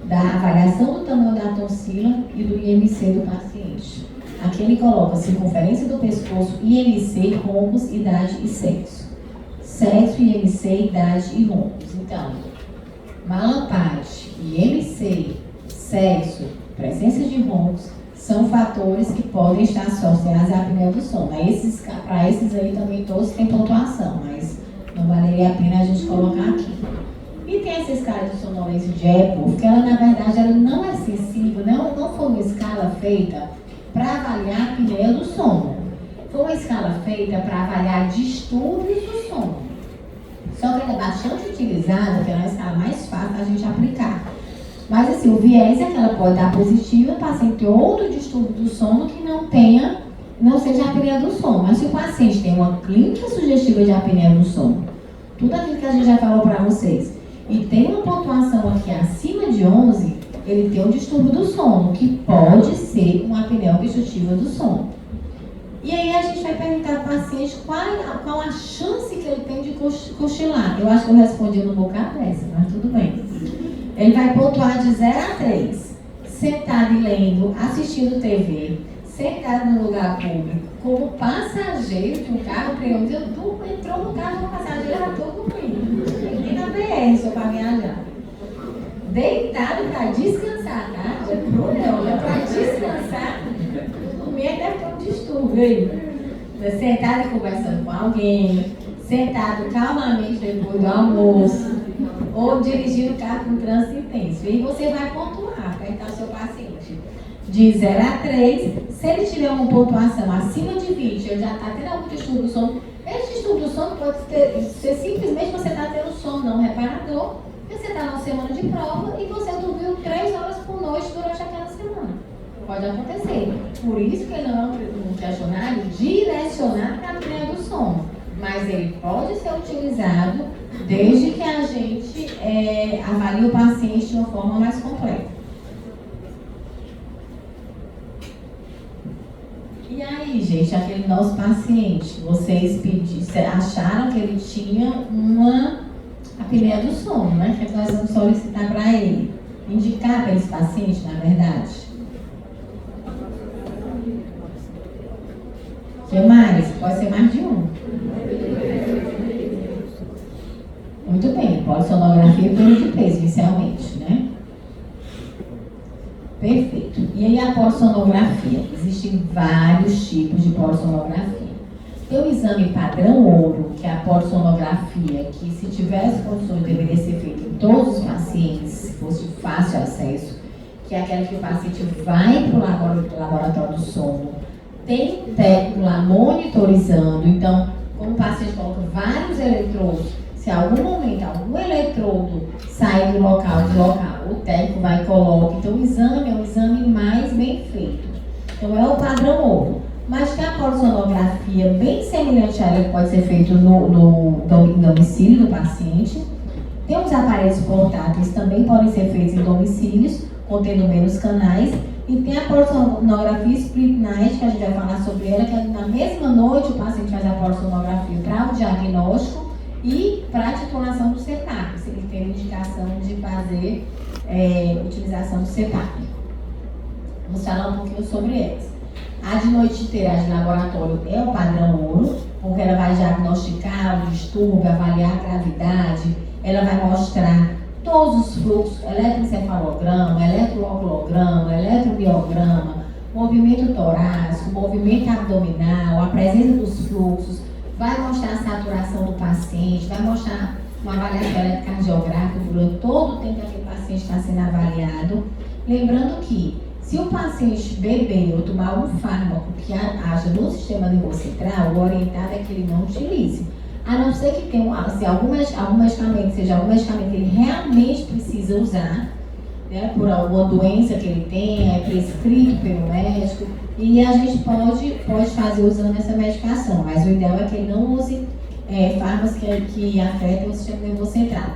da avaliação do tamanho da tonsila e do IMC do paciente. Aqui ele coloca circunferência do pescoço, IMC, roncos, idade e sexo. Sexo, IMC, idade e roncos. Então, Mallampati, IMC, sexo, presença de roncos, são fatores que podem estar associados à apneia do sono. Para esses aí também todos têm pontuação, mas não valeria a pena a gente colocar aqui. E tem essa escala de sonolência de Epworth, que ela, na verdade, ela não é sensível, não foi uma escala feita para avaliar a apneia do sono. Foi uma escala feita para avaliar distúrbios do sono. Só que ela é bastante utilizada, porque ela é a escala mais fácil da gente aplicar. Mas assim, o viés é que ela pode dar positiva, o paciente ter outro distúrbio do sono que não seja a apneia do sono. Mas se o paciente tem uma clínica sugestiva de apneia do sono, tudo aquilo que a gente já falou para vocês, e tem uma pontuação aqui acima de 11, ele tem um distúrbio do sono, que pode ser uma apneia obstrutiva do sono. E aí a gente vai perguntar ao paciente qual a chance que ele tem de cochilar. Eu acho que eu respondi no bocado dessa, mas tudo bem. Ele vai pontuar de 0 a 3. Sentado e lendo, assistindo TV, sentado no lugar público, como passageiro de um carro, entrou no carro, o passageiro era todo ruim. Aqui na BR, só para viajar. Deitado para descansar, tá? Olha, para descansar, dormir deve ter um distúrbio aí. Sentado e conversando com alguém, sentado calmamente depois do almoço, ou dirigindo o carro com trânsito intenso. E você vai pontuar, apertar o seu paciente de 0 a 3. Se ele tiver uma pontuação acima de 20, ele já está tendo algum distúrbio do sono. Esse distúrbio do sono pode ser simplesmente você está tendo sono não reparador, porque você está numa semana de prova e você dormiu 3 horas por noite durante aquela semana. Pode acontecer. Por isso que ele não é um questionário direcionado para a apneia do sono. Mas ele pode ser utilizado desde que a gente avalie o paciente de uma forma mais completa. E aí, gente, aquele nosso paciente, vocês acharam que ele tinha uma apneia do sono, né? Que nós vamos solicitar para ele. Indicar para esse paciente, na verdade. O que mais? Pode ser mais de um. Muito bem, polissonografia e perda de peso, inicialmente, né? Perfeito. E aí a polissonografia? Existem vários tipos de polissonografia. Tem o exame padrão ouro, que é a polissonografia, que se tivesse condições deveria ser feita em todos os pacientes, se fosse de fácil acesso, que é aquela que o paciente vai para o laboratório do sono, tem técnico lá monitorizando, então, como o paciente coloca vários eletrodos, se em algum momento algum eletrodo sai do local, o técnico vai e coloca. Então, o exame é um exame mais bem feito. Então, é o padrão ouro. Mas tem a polissonografia bem semelhante a ela, que pode ser feito no domicílio do paciente. Tem os aparelhos portáteis, também podem ser feitos em domicílios, contendo menos canais. E tem a polissonografia split night, que a gente vai falar sobre ela, que é na mesma noite o paciente faz a polissonografia para o diagnóstico e para a titulação do CPAP, se ele tem indicação de fazer utilização do CPAP. Vamos falar um pouquinho sobre elas. A de noite inteira, a de laboratório, é o padrão ouro, porque ela vai diagnosticar o distúrbio, avaliar a gravidade, ela vai mostrar todos os fluxos, eletroencefalograma, eletrooclograma, eletromiograma, movimento torácico, movimento abdominal, a presença dos fluxos, vai mostrar a saturação do paciente, vai mostrar uma avaliação eletrocardiográfica durante todo o tempo que aquele paciente está sendo avaliado. Lembrando que, se o paciente beber ou tomar um fármaco que haja no sistema nervoso central, o orientado é que ele não utilize. A não ser que tenha algum medicamento, seja algum medicamento que ele realmente precisa usar, né, por alguma doença que ele tenha, é prescrito pelo médico, e a gente pode fazer usando essa medicação, mas o ideal é que ele não use fármacos que afetam o sistema nervoso central.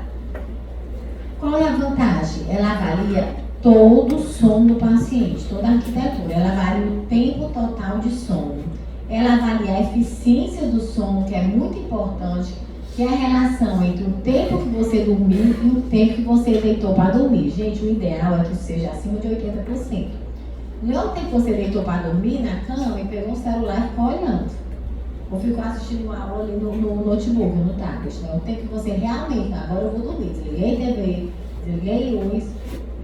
Qual é a vantagem? Ela avalia todo o sono do paciente, toda a arquitetura, ela avalia o tempo total de sono. Ela avalia a eficiência do sono, que é muito importante, que é a relação entre o tempo que você dormiu e o tempo que você deitou para dormir. Gente, o ideal é que seja acima de 80%. Não é o tempo que você deitou para dormir na cama e pegou um celular e ficou olhando. Ou ficou assistindo uma aula ali no notebook, no tablet. Não é o tempo que você realmente, agora eu vou dormir. Desliguei a TV, desliguei luz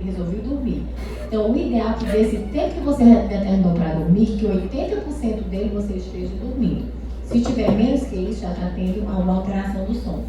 e resolvi dormir. Então, o ideal é que desse tempo que você determinou para dormir, que 80% dele você esteja dormindo. Se tiver menos que isso, já está tendo uma alteração do sono.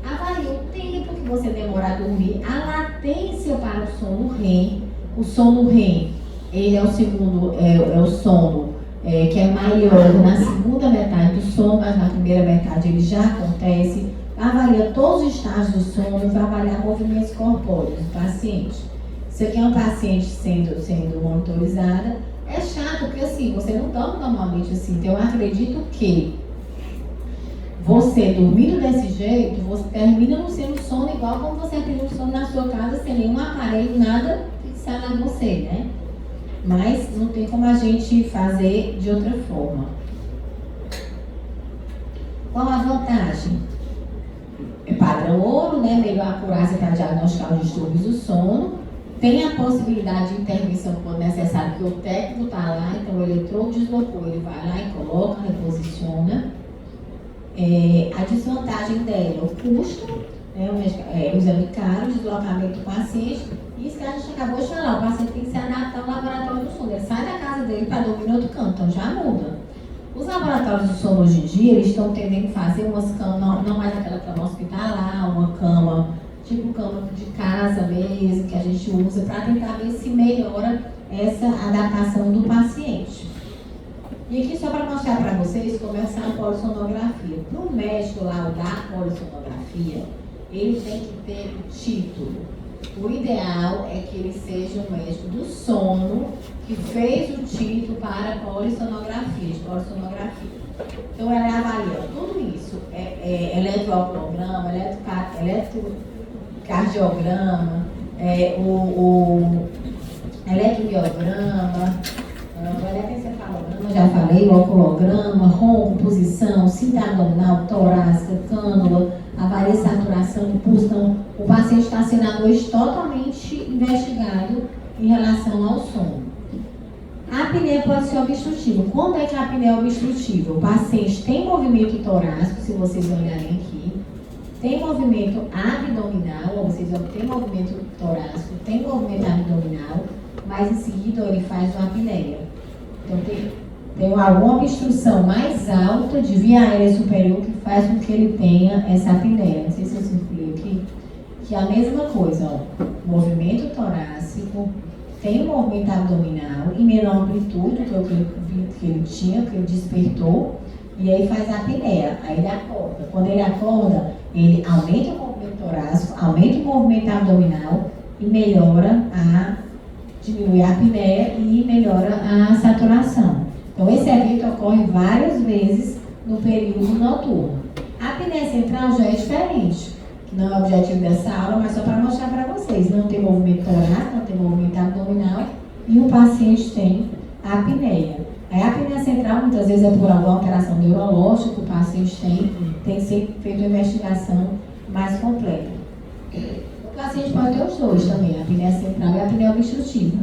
Avalie o tempo que você demora a dormir, a latência para o sono REM. O sono REM, ele é o segundo, é o sono que é maior na segunda metade do sono, mas na primeira metade ele já acontece. Avalia todos os estágios do sono, vai avaliar movimentos corpóreos do paciente. Se aqui é um paciente sendo monitorizada, é chato, porque assim, você não dorme normalmente assim. Então eu acredito que você dormindo desse jeito, você termina não sendo sono igual como você tem um sono na sua casa, sem nenhum aparelho, nada fixado em você, né? Mas não tem como a gente fazer de outra forma. Qual a vantagem? É padrão ouro, né? Melhor acurácia para diagnosticar os distúrbios do sono. Tem a possibilidade de intervenção quando necessário, porque o técnico está lá, então o eletrodo deslocou, ele vai lá e coloca, reposiciona. A desvantagem dela, o custo, né, o exame caro, o deslocamento do paciente, e isso que a gente acabou de falar, o paciente tem que se adaptar ao laboratório do sono, ele sai da casa dele para dormir no outro canto, então já muda. Os laboratórios do sono hoje em dia, eles estão tendendo a fazer umas camas, não mais aquela cama hospitalar, uma cama, tipo cama de casa mesmo, que a gente usa para tentar ver se melhora essa adaptação do paciente. E aqui só para mostrar para vocês como é essa polissonografia. Para o médico lá da polissonografia, ele tem que ter o título. O ideal é que ele seja um médico do sono que fez o título para polissonografia, de polissonografia. Então ela avalia tudo isso, eletrocardiograma, eletrocardiograma, o eletromiograma, o eletroencefalograma, já falei, o oculograma, ronco, posição, cinta abdominal, torácica, cânula, avalia saturação do pulso. Então, o paciente está sendo hoje totalmente investigado em relação ao sono. A apneia pode ser obstrutiva. Quando é que a apneia é obstrutiva? O paciente tem movimento torácico, se vocês olharem aqui, tem movimento abdominal, ou seja, tem movimento torácico, tem movimento abdominal, mas em seguida ele faz uma apneia. Então tem alguma obstrução mais alta de via aérea superior que faz com que ele tenha essa apneia. Não sei se eu circulei aqui. Que é a mesma coisa, ó. Movimento torácico, tem um movimento abdominal em menor amplitude, que é o que ele tinha, que ele despertou, e aí faz a apneia, aí ele acorda. Quando ele acorda, ele aumenta o movimento torácico, aumenta o movimento abdominal e diminui a apneia e melhora a saturação. Então esse evento ocorre várias vezes no período noturno. A apneia central já é diferente, que não é o objetivo dessa aula, mas só para mostrar para vocês. Não tem movimento torácico, não tem movimento abdominal e o paciente tem a apneia. A apneia central muitas vezes é por alguma alteração neurológica que o paciente tem que ser feita uma investigação mais completa. O paciente pode ter os dois também, a apneia central e a apneia obstrutiva.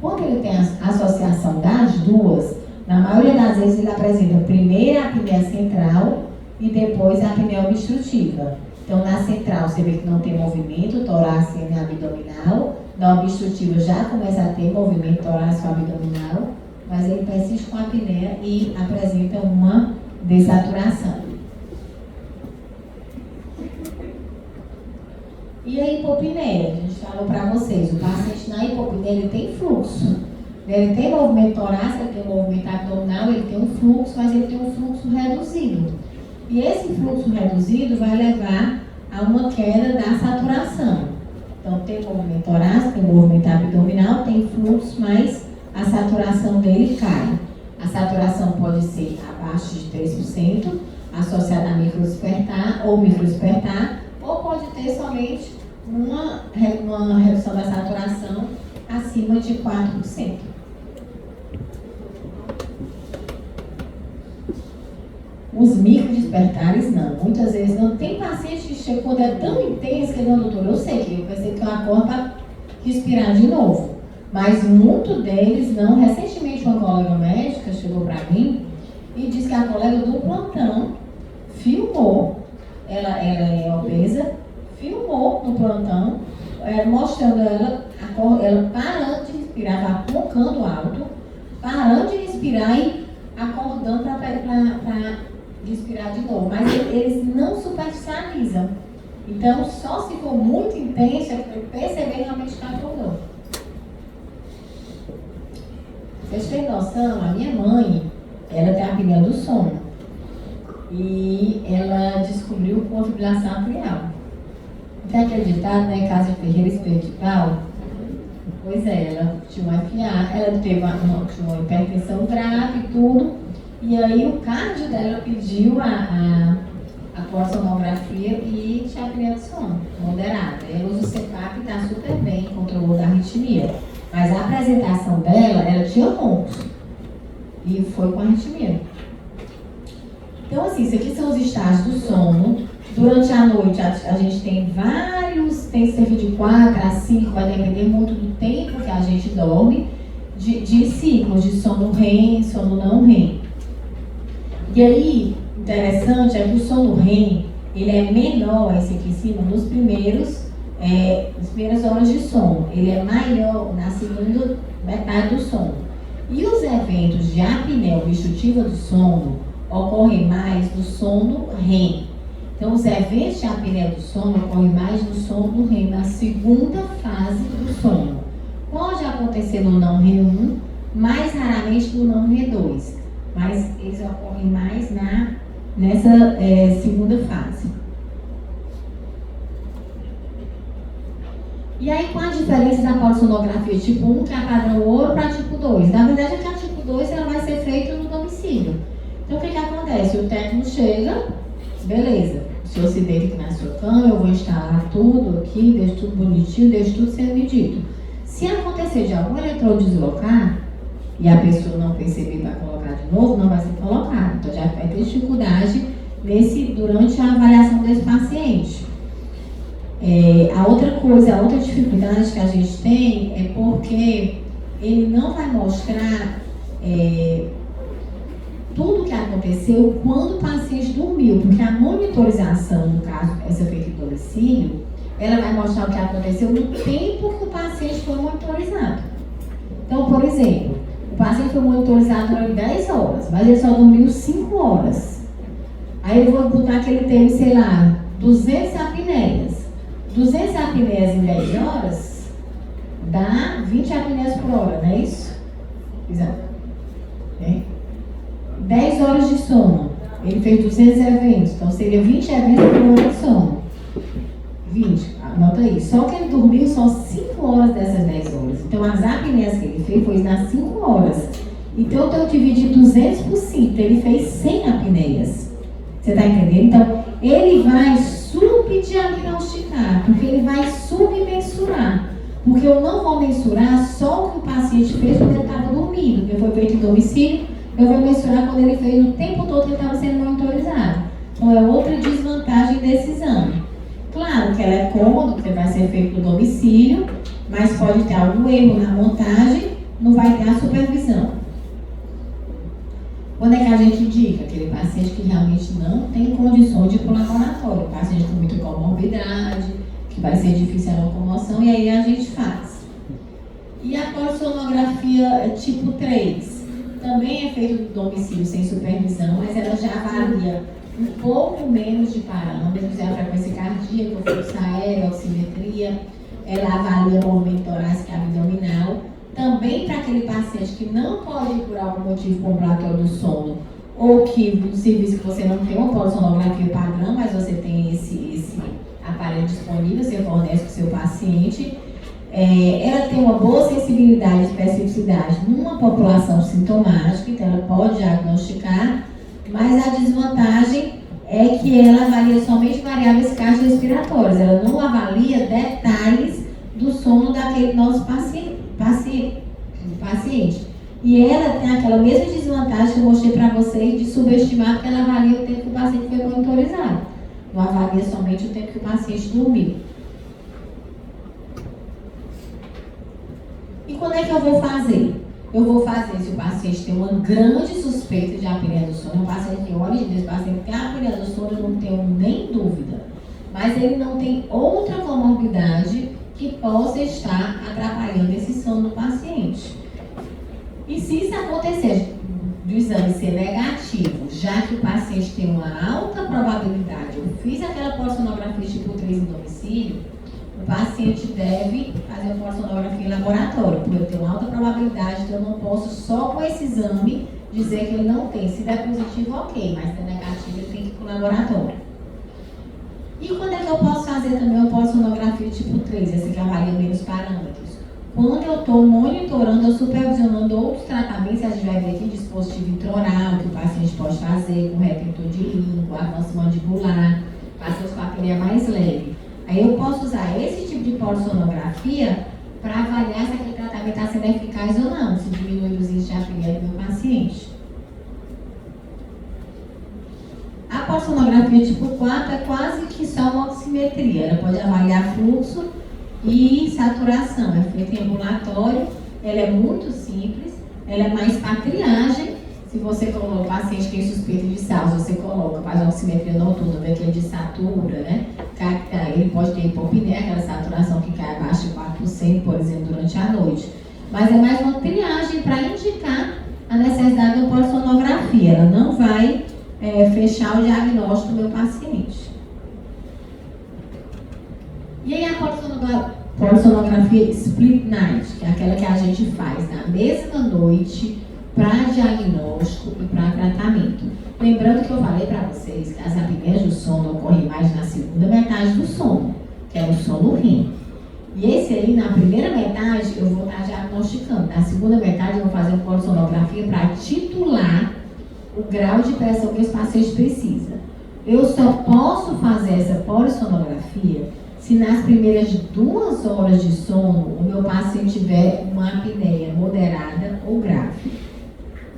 Quando ele tem a associação das duas, na maioria das vezes ele apresenta primeiro a apneia central e depois a apneia obstrutiva. Então na central você vê que não tem movimento torácico e abdominal, na obstrutiva já começa a ter movimento torácico e abdominal, mas ele persiste com a apneia e apresenta uma dessaturação. E a hipopneia, a gente falou para vocês, o paciente na hipopneia ele tem fluxo. Ele tem movimento torácico, ele tem movimento abdominal, ele tem um fluxo, mas ele tem um fluxo reduzido. E esse fluxo reduzido vai levar a uma queda da saturação. Então tem movimento torácico, tem movimento abdominal, tem fluxo, mas a saturação dele cai. A saturação pode ser abaixo de 3%, associada a microdespertar ou microdespertar, ou pode ter somente uma redução da saturação acima de 4%. Os microdespertares não, muitas vezes não. Tem paciente que chega quando é tão intenso que ele não, doutor, eu sei que eu pensei que eu acordo para respirar de novo. Mas muito deles não. Recentemente uma colega médica chegou para mim e disse que a colega do plantão filmou, ela é obesa, filmou no plantão, mostrando ela parando de respirar, estava roncando alto, parando de respirar e acordando para respirar de novo. Mas eles não superficializam. Então, só se for muito intenso, é para perceber realmente que acordou. Vocês têm noção? A minha mãe, ela tem a apneia do sono. E ela descobriu com fibrilação atrial. Tem aquele ditado, né? Casa de ferreiro, espeto de pau. Pois é, ela tinha um FA, ela teve uma hipertensão grave e tudo. E aí o cardio dela pediu a polissonografia e tinha apneia do sono, moderada. Ela usa o CPAP e está super bem, controlou da arritmia. Mas a apresentação dela, ela tinha roncos. E foi com arritmia. Então, assim, isso aqui são os estágios do sono. Durante a noite, a gente tem tem cerca de 4 a 5, vai depender muito do tempo que a gente dorme, de ciclos de sono REM, sono não REM. E aí, interessante é que o sono REM, ele é menor, esse aqui em cima, nas primeiras horas de sono. Ele é maior na segunda metade do sono. E os eventos de apneia obstrutiva do sono ocorrem mais no sono REM. Então, os eventos de apneia do sono ocorrem mais no sono REM, na segunda fase do sono. Pode acontecer no não REM1, mais raramente no não REM2, mas eles ocorrem mais nessa segunda fase. E aí, qual a diferença da polissonografia tipo 1, que é a padrão ouro, para tipo 2? Na verdade, é que a tipo 2 ela vai ser feita no domicílio. Então, o que acontece? O técnico chega, beleza, o senhor se deita aqui na sua cama, eu vou instalar tudo aqui, deixo tudo bonitinho, deixo tudo sendo medido. Se acontecer de algum eletrodo deslocar, e a pessoa não perceber para colocar de novo, não vai ser colocado. Então, já vai ter dificuldade durante a avaliação desse paciente. A outra dificuldade que a gente tem é porque ele não vai mostrar tudo o que aconteceu quando o paciente dormiu, porque a monitorização, no caso, essa feita em domicílio, ela vai mostrar o que aconteceu no tempo que o paciente foi monitorizado. Então, por exemplo, o paciente foi monitorizado durante 10 horas, mas ele só dormiu 5 horas. Aí eu vou botar que ele teve, sei lá, 200 apneias. 200 apneias em 10 horas dá 20 apneias por hora, não é isso? Exato. 10 horas de sono. Ele fez 200 eventos, então seria 20 eventos por hora de sono. 20, anota aí. Só que ele dormiu só 5 horas dessas 10 horas. Então as apneias que ele fez foi nas 5 horas. Então eu tenho que dividir 200 por 5. Ele fez 100 apneias. Você está entendendo? Então ele vai subdiagnosticar, porque ele vai submensurar. Porque eu não vou mensurar só o que o paciente fez quando ele estava dormindo, porque foi feito em domicílio. Eu vou mensurar quando ele fez o tempo todo que ele estava sendo monitorizado. Então é outra desvantagem desse exame. Claro que ela é cômoda, porque vai ser feito no domicílio, mas pode ter algum erro na montagem, não vai ter a supervisão. Quando é que a gente indica? Aquele paciente que realmente não tem condições de ir para o laboratório, o paciente com muita comorbidade, que vai ser difícil a locomoção, e aí a gente faz. E a polissonografia tipo 3 também é feita no domicílio sem supervisão, mas ela já avalia um pouco menos de parâmetros, é a frequência cardíaca, o fluxo aéreo, a oximetria, ela avalia o movimento torácico abdominal. Também para aquele paciente que não pode ir por algum motivo com o ambulatório do sono, ou que no serviço que você não tem uma polissonografia padrão, mas você tem esse aparelho disponível, você fornece para o seu paciente. Ela tem uma boa sensibilidade e especificidade numa população sintomática, então ela pode diagnosticar, mas a desvantagem é que ela avalia somente variáveis cardiorrespiratórias, ela não avalia detalhes do sono daquele nosso paciente. E ela tem aquela mesma desvantagem que eu mostrei para vocês de subestimar, porque ela avalia o tempo que o paciente foi monitorizado. Não avalia somente o tempo que o paciente dormiu. E quando é que eu vou fazer? Eu vou fazer se o paciente tem uma grande suspeita de apneia do sono. O paciente que olha, esse paciente tem apneia do sono, eu não tenho nem dúvida. Mas ele não tem outra comorbidade que possa estar atrapalhando esse sono do paciente. E se isso acontecer, do exame ser negativo, já que o paciente tem uma alta probabilidade, eu fiz aquela polissonografia tipo 3 em domicílio, o paciente deve fazer uma polissonografia em laboratório, porque eu tenho uma alta probabilidade, então eu não posso só com esse exame dizer que ele não tem. Se der positivo, ok, mas se der negativo, ele tem que ir para o laboratório. E quando é que eu posso fazer também uma polissonografia tipo 3, essa que avalia menos parâmetros? Quando eu estou monitorando ou supervisionando outros tratamentos, a gente vai ver aqui dispositivo intraoral, que o paciente pode fazer com retentor de língua, avanço mandibular, pacientes com apneia mais leve. Aí eu posso usar esse tipo de polissonografia para avaliar se aquele tratamento está sendo eficaz ou não, se diminui os índices de apneia do meu paciente. A polissonografia tipo 4 é quase que só uma oximetria. Ela pode avaliar fluxo e saturação. É feita em ambulatório, ela é muito simples, ela é mais para triagem. Se você coloca o paciente que tem suspeita de SARS, você coloca, faz uma oximetria noturna, vê que ele desatura, né? Ele pode ter hipopneia, aquela saturação que cai abaixo de 4%, por exemplo, durante a noite. Mas é mais uma triagem para indicar a necessidade da polissonografia. Ela não vai fechar o diagnóstico do meu paciente. E aí a polissonografia split night, que é aquela que a gente faz na mesma noite para diagnóstico e para tratamento. Lembrando que eu falei para vocês que as apneias do sono ocorrem mais na segunda metade do sono, que é o sono REM. E esse aí, na primeira metade, eu vou estar diagnosticando. Na segunda metade, eu vou fazer uma polissonografia para titular o grau de pressão que esse paciente precisa. Eu só posso fazer essa polissonografia se nas primeiras 2 horas de sono o meu paciente tiver uma apneia moderada ou grave.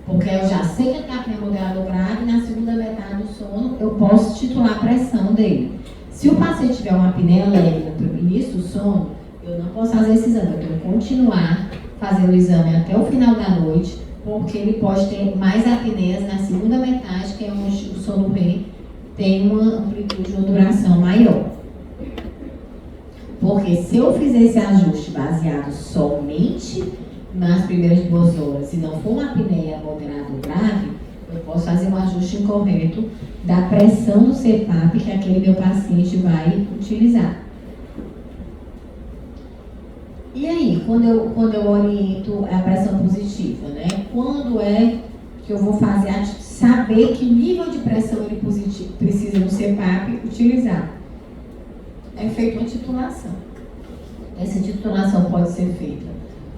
Porque eu já sei que ele está com moderado ou grave, e na segunda metade do sono eu posso titular a pressão dele. Se o paciente tiver uma apneia leve no início do sono, eu não posso fazer esse exame, eu tenho que continuar fazendo o exame até o final da noite, porque ele pode ter mais apneias na segunda metade, que é onde o sono REM tem uma amplitude, uma duração maior. Porque se eu fizer esse ajuste baseado somente nas primeiras 2 horas, se não for uma apneia moderada ou grave, eu posso fazer um ajuste incorreto da pressão do CPAP que aquele meu paciente vai utilizar. E aí, quando eu oriento a pressão positiva, né? Quando é que eu vou saber que nível de pressão ele precisa do CPAP utilizar? É feita uma titulação. Essa titulação pode ser feita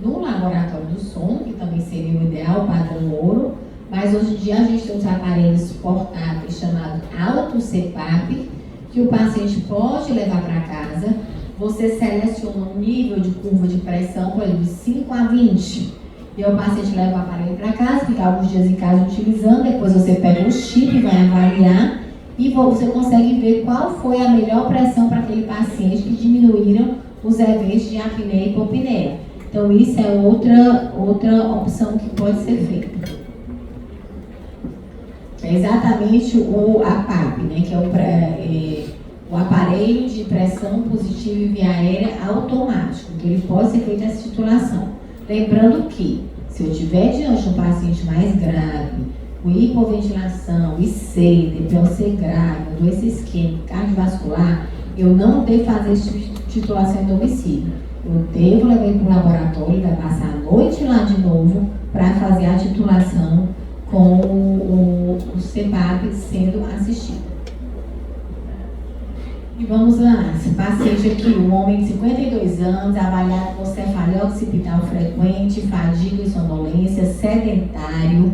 no laboratório do sono, que também seria o ideal, padrão ouro, mas hoje em dia a gente tem uns aparelhos portáteis chamados auto-CPAP, que o paciente pode levar para casa. Você seleciona um nível de curva de pressão, por exemplo, de 5 a 20. E o paciente leva o aparelho para casa, fica alguns dias em casa utilizando, depois você pega o chip, vai avaliar e você consegue ver qual foi a melhor pressão para aquele paciente que diminuíram os eventos de apneia e hipopneia. Então, isso é outra opção que pode ser feita. É exatamente o APAP, né, que é o aparelho de pressão positiva e via aérea automático, que ele pode ser feita essa titulação. Lembrando que, se eu tiver diante de um paciente mais grave, com hipoventilação, IC, DPOC grave, doença isquêmica, cardiovascular, eu não devo fazer esse tipo de titulação em domicílio. Eu devo levar ele para o laboratório, ele vai passar a noite lá de novo para fazer a titulação com o CPAP sendo assistido. E vamos lá, esse paciente aqui, um homem de 52 anos, avaliado com cefaleia occipital frequente, fadiga e sonolência, sedentário,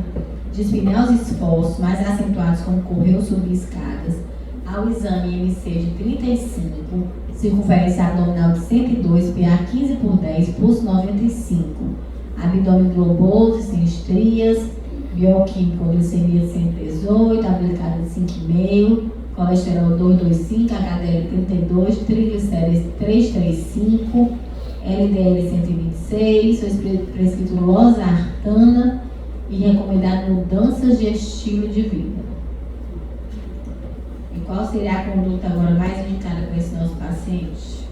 dispneus expostos, mais acentuados como correr ou subir escadas, ao exame IMC de 35, circunferência abdominal de 102, PA 15/10, pulso 95, abdômen globoso, sem estrias, bioquímico, glicemia de 118, a glicada de 5,5, colesterol 225, HDL 32, triglicérides 335, LDL 126, foi prescrito losartana e recomendado mudanças de estilo de vida. E qual seria a conduta agora mais indicada para esse nosso paciente?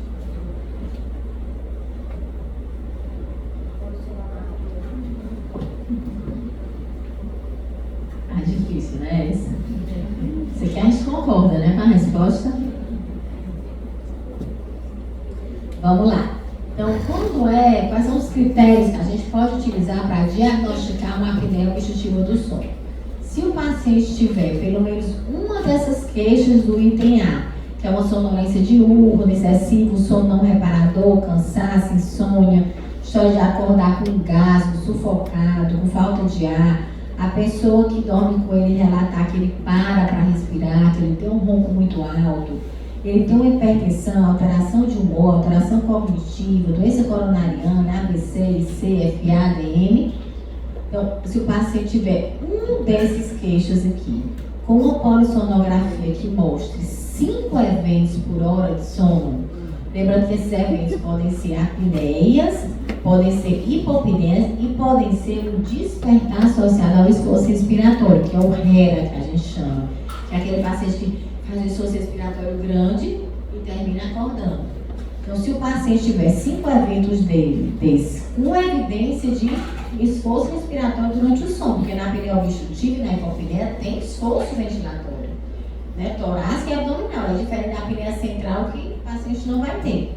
Ah, difícil, né? Essa? Você quer? A gente concorda, né, com a resposta? Vamos lá. Então, quais são os critérios que a gente pode utilizar para diagnosticar uma apneia obstrutiva do sono? Se o paciente tiver pelo menos uma dessas queixas do item A, que é uma sonolência diurna, excessivo, sono não reparador, cansaço, insônia, história de acordar com gasgo, sufocado, com falta de ar, a pessoa que dorme com ele relatar que ele para respirar, que ele tem um ronco muito alto, ele tem uma hipertensão, alteração de humor, alteração cognitiva, doença coronariana, ABC, IC, FA, ADM. Então, se o paciente tiver um desses queixos aqui, com uma polissonografia que mostre 5 eventos por hora de sono, lembrando que esses eventos podem ser apneias, podem ser hipopneias e podem ser um despertar associado ao esforço respiratório, que é o HERA, que a gente chama, que é aquele paciente que faz um esforço respiratório grande e termina acordando. Então, se o paciente tiver 5 eventos desses, com evidência de esforço respiratório durante o sono, porque na apneia obstrutiva e na hipopneia tem esforço ventilatório, né? Torácica e abdominal, é diferente da apneia central que o paciente não vai ter.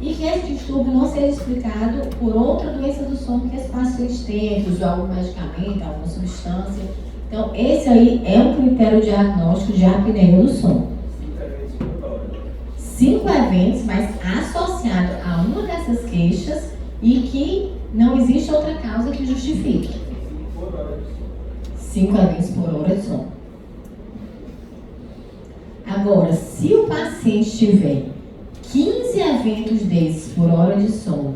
E que esse distúrbio não seja explicado por outra doença do sono que esse paciente tem, que usou algum medicamento, alguma substância. Então, esse aí é um critério diagnóstico de apneia do sono. 5 eventos, mas associado a uma dessas queixas e que não existe outra causa que justifique. 5 eventos por hora de sono. Agora, se o paciente tiver 15 eventos desses por hora de sono,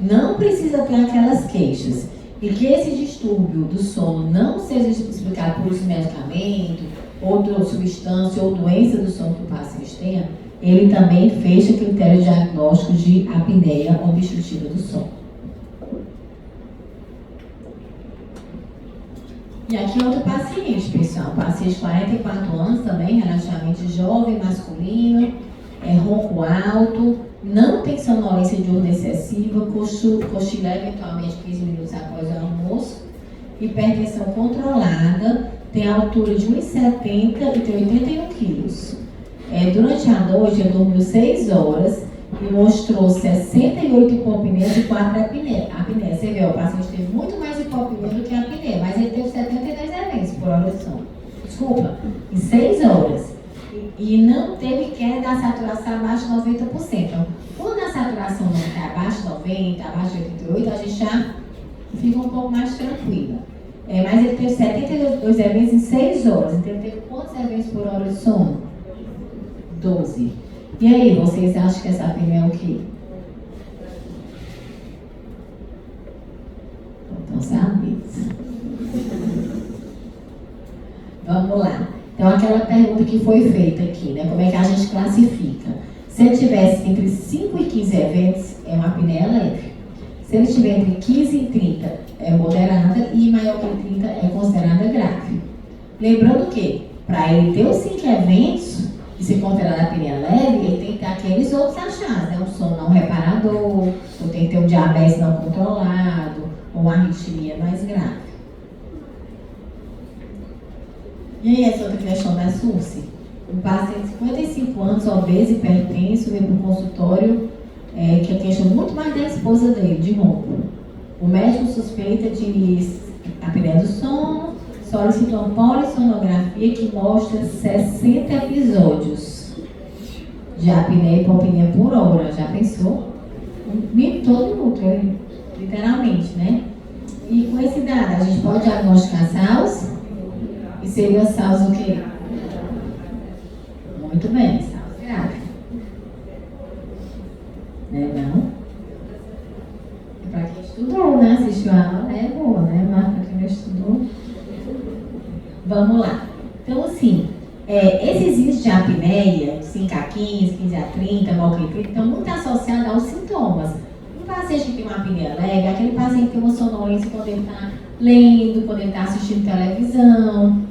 não precisa ter aquelas queixas, e que esse distúrbio do sono não seja explicado por esse medicamento, outra substância ou doença do sono que o paciente tenha, ele também fecha o critério diagnóstico de apneia obstrutiva do sono. E aqui é outro paciente, pessoal. Paciente de 44 anos também, relativamente jovem, masculino, ronco alto, não tem sonolência diurna excessiva, cochila eventualmente 15 minutos após o almoço, hipertensão controlada, tem altura de 1,70 e tem 81 quilos. Durante a noite, ele dormiu 6 horas e mostrou 68 hipopneias e 4 apneias. Você vê, o paciente teve muito mais hipopneia do que apneia, mas ele teve 72 eventos por hora de sono. Desculpa, em 6 horas. E não teve queda da saturação abaixo de 90%. Então, quando a saturação não está abaixo de 90, abaixo de 88, a gente já fica um pouco mais tranquila. Mas ele teve 72 eventos em 6 horas. Então, ele teve quantos eventos por hora de sono? 12. E aí, vocês acham que essa apneia é o quê? Então, sabe? Vamos lá. Então, aquela pergunta que foi feita aqui, né? Como é que a gente classifica? Se ele tivesse entre 5 e 15 eventos, é uma apneia leve. Se ele estiver entre 15 e 30, é moderada, e maior que 30 é considerada grave. Lembrando que, para ele ter os 5 eventos e ser considerada apneia leve, ele tem que ter aqueles outros achados, né? Um sono não reparador, ou tem que ter um diabetes não controlado, ou uma arritmia mais grave. E aí, essa outra questão da SURSE? Um paciente de 55 anos, obeso, hipertenso, veio para o consultório, que é queixa muito mais da esposa dele, de ronco. O médico suspeita de apneia do sono, solicitou uma polissonografia que mostra 60 episódios de apneia e hipopneia por hora. Já pensou? Todo minuto, literalmente, né? E com esse dado, a gente pode diagnosticar SARS? E seria SARS o quê? Muito bem, SARS grave. Não? É para quem estudou, né? Assistiu a aula, é boa, né? Mas para quem não estudou. Vamos lá. Então, assim, esses índices de apneia, 5 a 15, 15 a 30, mal que 30, estão muito associados aos sintomas. Um paciente que tem uma apneia leve, aquele paciente que tem uma sonolência quando ele está lendo, quando ele está assistindo televisão.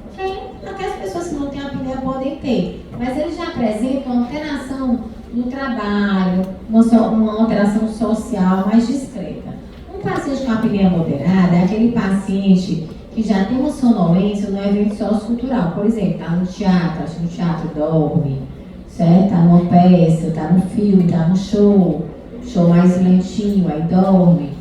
Aquelas pessoas que não têm apneia podem ter, mas eles já apresentam uma alteração no trabalho, uma alteração social mais discreta. Um paciente com apneia moderada é aquele paciente que já tem uma sonolência no evento sociocultural. Por exemplo, está no teatro, acho que no teatro dorme, certo? Está numa peça, está no filme, está no show mais lentinho, aí dorme.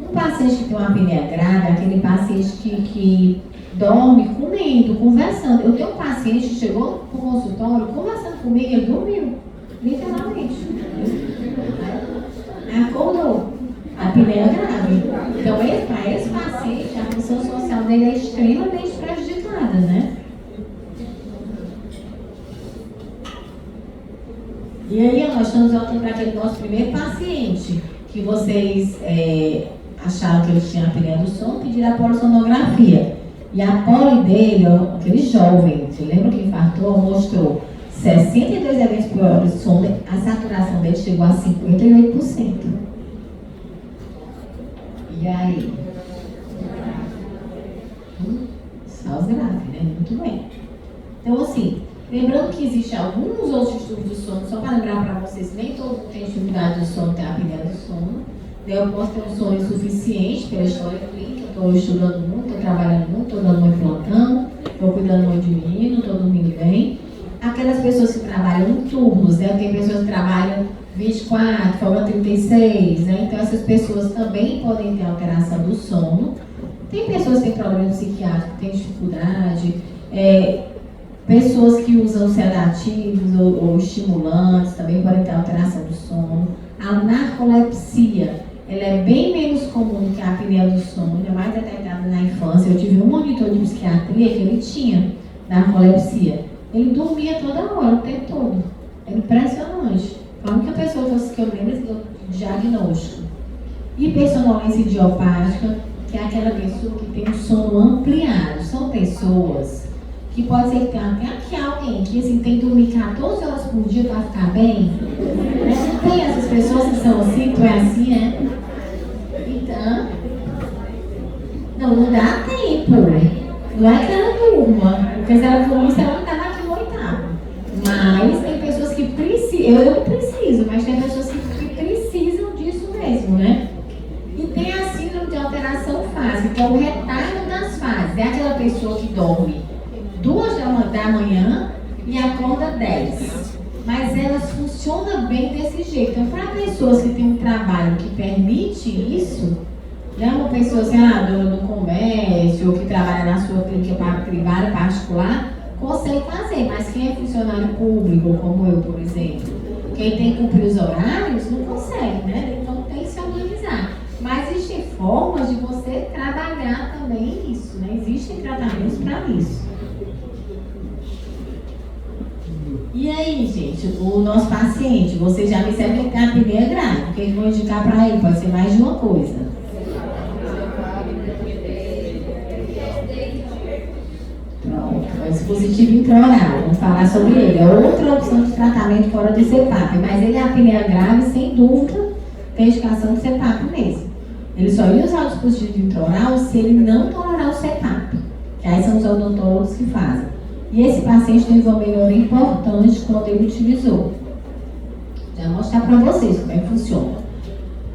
Um paciente que tem uma apneia grave é aquele paciente que dorme comendo, conversando. Eu tenho um paciente que chegou para o consultório conversando comigo, ele dormiu, literalmente. Acordou. A apneia grave. Então, para esse paciente, a função social dele é extremamente prejudicada, né? E aí, nós estamos voltando para aquele nosso primeiro paciente, que vocês acharam que ele tinha apneia do sono, pediram a polissonografia. E a poli dele, aquele jovem, você lembra que relator mostrou 62 eventos por hora de sono, a saturação dele chegou a 58%. E aí? Só grave, né? Muito bem. Então, assim, lembrando que existem alguns outros distúrbios do sono, só para lembrar para vocês, nem todo mundo tem dificuldade do sono, tem a apneia do sono. Eu posso ter um sono insuficiente pela história clínica, estou estudando muito, estou trabalhando muito, estou dando muito plantão, estou cuidando muito de mim, não estou dormindo bem. Aquelas pessoas que trabalham em turnos, né? Tem pessoas que trabalham 24, folga 36, né? Então essas pessoas também podem ter alteração do sono. Tem pessoas que têm problema psiquiátrico, têm dificuldade, pessoas que usam sedativos ou estimulantes também podem ter alteração do sono. A narcolepsia, ela é bem menos comum do que a apneia do sono, é mais detectada na infância. Eu tive um monitor de psiquiatria que ele tinha narcolepsia. Ele dormia toda hora, o tempo todo. É impressionante. A única pessoa que eu lembro do diagnóstico. Hipersonolência idiopática, que é aquela pessoa que tem um sono ampliado. São pessoas que pode ser que tenha até aqui alguém que assim, tem que dormir 14 horas por dia para ficar bem. Não tem essas pessoas que são assim, tu é assim, né? Então, não dá tempo. Não é que ela durma, porque se ela dormisse, ela não estava aqui no oitavo. Mas tem pessoas que precisam, eu não preciso, mas tem pessoas que precisam disso mesmo, né? E tem a síndrome de alteração fase, que é o retardo das fases. É aquela pessoa que dorme 2 da manhã e acorda 10. Mas elas funcionam bem desse jeito. Então, para pessoas que têm um trabalho que permite isso, né, uma pessoa, sei lá, dona do comércio, ou que trabalha na sua clínica privada particular, consegue fazer. Mas quem é funcionário público, como eu, por exemplo, quem tem que cumprir os horários, não consegue, né? Então tem que se organizar. Mas existem formas de você trabalhar também isso, né? Existem tratamentos para isso. E aí, gente, o nosso paciente, você já percebe que tem a apneia grave. O que eu vou indicar para ele? Pode ser mais de uma coisa. Pronto, é dispositivo intraoral. Vamos falar sobre ele. É outra opção de tratamento fora do CPAP, mas ele é apneia grave, sem dúvida, tem indicação do CPAP mesmo. Ele só ia usar o dispositivo intraoral se ele não tolerar o CPAP, que aí são os odontólogos que fazem. E esse paciente teve uma melhora importante quando ele utilizou. Já vou mostrar para vocês como é que funciona.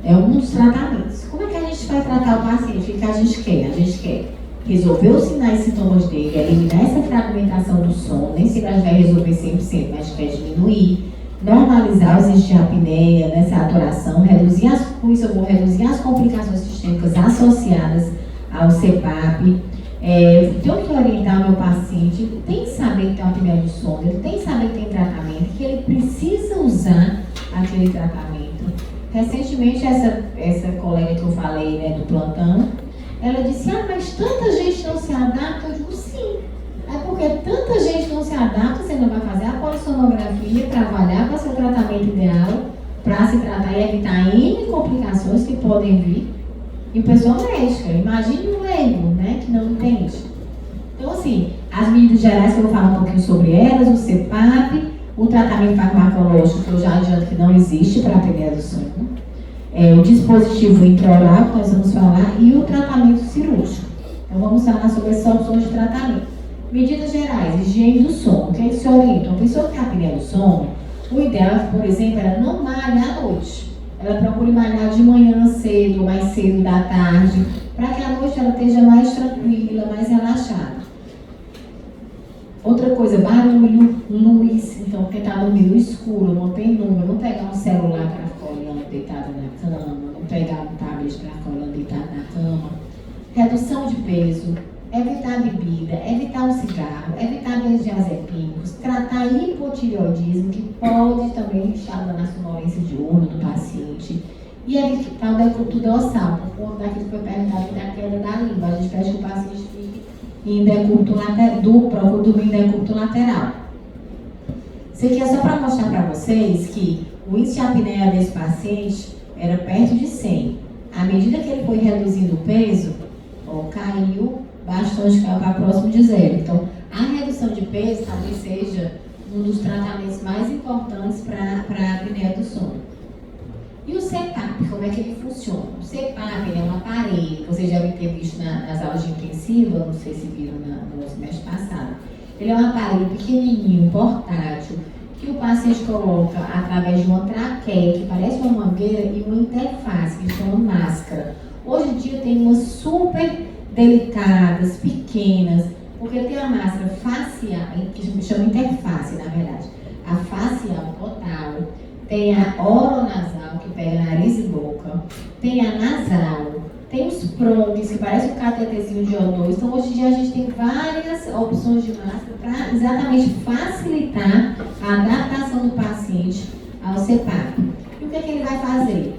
É um dos tratamentos. Como é que a gente vai tratar o paciente? O que a gente quer? A gente quer resolver os sinais e sintomas dele, eliminar essa fragmentação do sono. Nem sempre a gente vai resolver 100%, mas a gente quer diminuir, normalizar os índices de apneia, né, saturação, com isso eu vou reduzir as complicações sistêmicas associadas ao CPAP. Tenho que orientar o meu paciente, ele tem que saber que tem uma apneia do sono, ele tem que saber que tem tratamento, que ele precisa usar aquele tratamento. Recentemente, essa colega que eu falei, né, do plantão, ela disse, mas tanta gente não se adapta. Eu digo, sim. É porque tanta gente não se adapta, você não vai fazer a polissonografia para avaliar qual é o seu tratamento ideal, para se tratar e evitar N complicações que podem vir. E o pessoal médica, imagine um leigo, né, que não entende. Então, assim, as medidas gerais que eu vou falar um pouquinho sobre elas, o CPAP, o tratamento farmacológico, que eu já adianto que não existe para a apneia do sono, o dispositivo intraoral, que nós vamos falar, e o tratamento cirúrgico. Então, vamos falar sobre essas opções de tratamento. Medidas gerais, higiene do sono, o que eles se orientam? A pessoa que tem apneia do sono, o ideal, por exemplo, era não malhar à noite. Ela procura malhar de manhã cedo, mais cedo da tarde, para que à noite ela esteja mais tranquila, mais relaxada. Outra coisa, barulho, luz. Então, quem está dormindo no escuro, não tem número, não pegar um celular para ficar olhando deitado na cama, não pegar um tablet para ficar olhando deitado na cama. Redução de peso, evitar bebida, evitar o cigarro, evitar benzodiazepínicos, tratar hipotireoidismo, que pode também estar na sonolência diurna do paciente, e evitar o decúbito dorsal, por conta daquilo que foi perguntado da queda da língua. A gente pede que o paciente fique em decúbito lateral, procura dormir em decúbito lateral. Isso aqui é só para mostrar para vocês que o índice de apneia desse paciente era perto de 100. À medida que ele foi reduzindo o peso, caiu bastante, caiu para próximo de 0. Então, a redução redução de peso talvez seja um dos tratamentos mais importantes para a apneia do sono. E o CPAP, como é que ele funciona? O CPAP ele é um aparelho que vocês já devem ter visto nas aulas de intensiva, não sei se viram no semestre passado. Ele é um aparelho pequenininho, portátil, que o paciente coloca através de uma traqueia, que parece uma mangueira, e uma interface, que chama máscara. Hoje em dia tem umas super delicadas, pequenas, porque tem a máscara facial, que chama interface, na verdade. A facial total, tem a oronasal, que pega nariz e boca, tem a nasal, tem os prongs, que parece um catetezinho de O2. Então, hoje em dia, a gente tem várias opções de máscara para exatamente facilitar a adaptação do paciente ao CPAP. E o que é que ele vai fazer?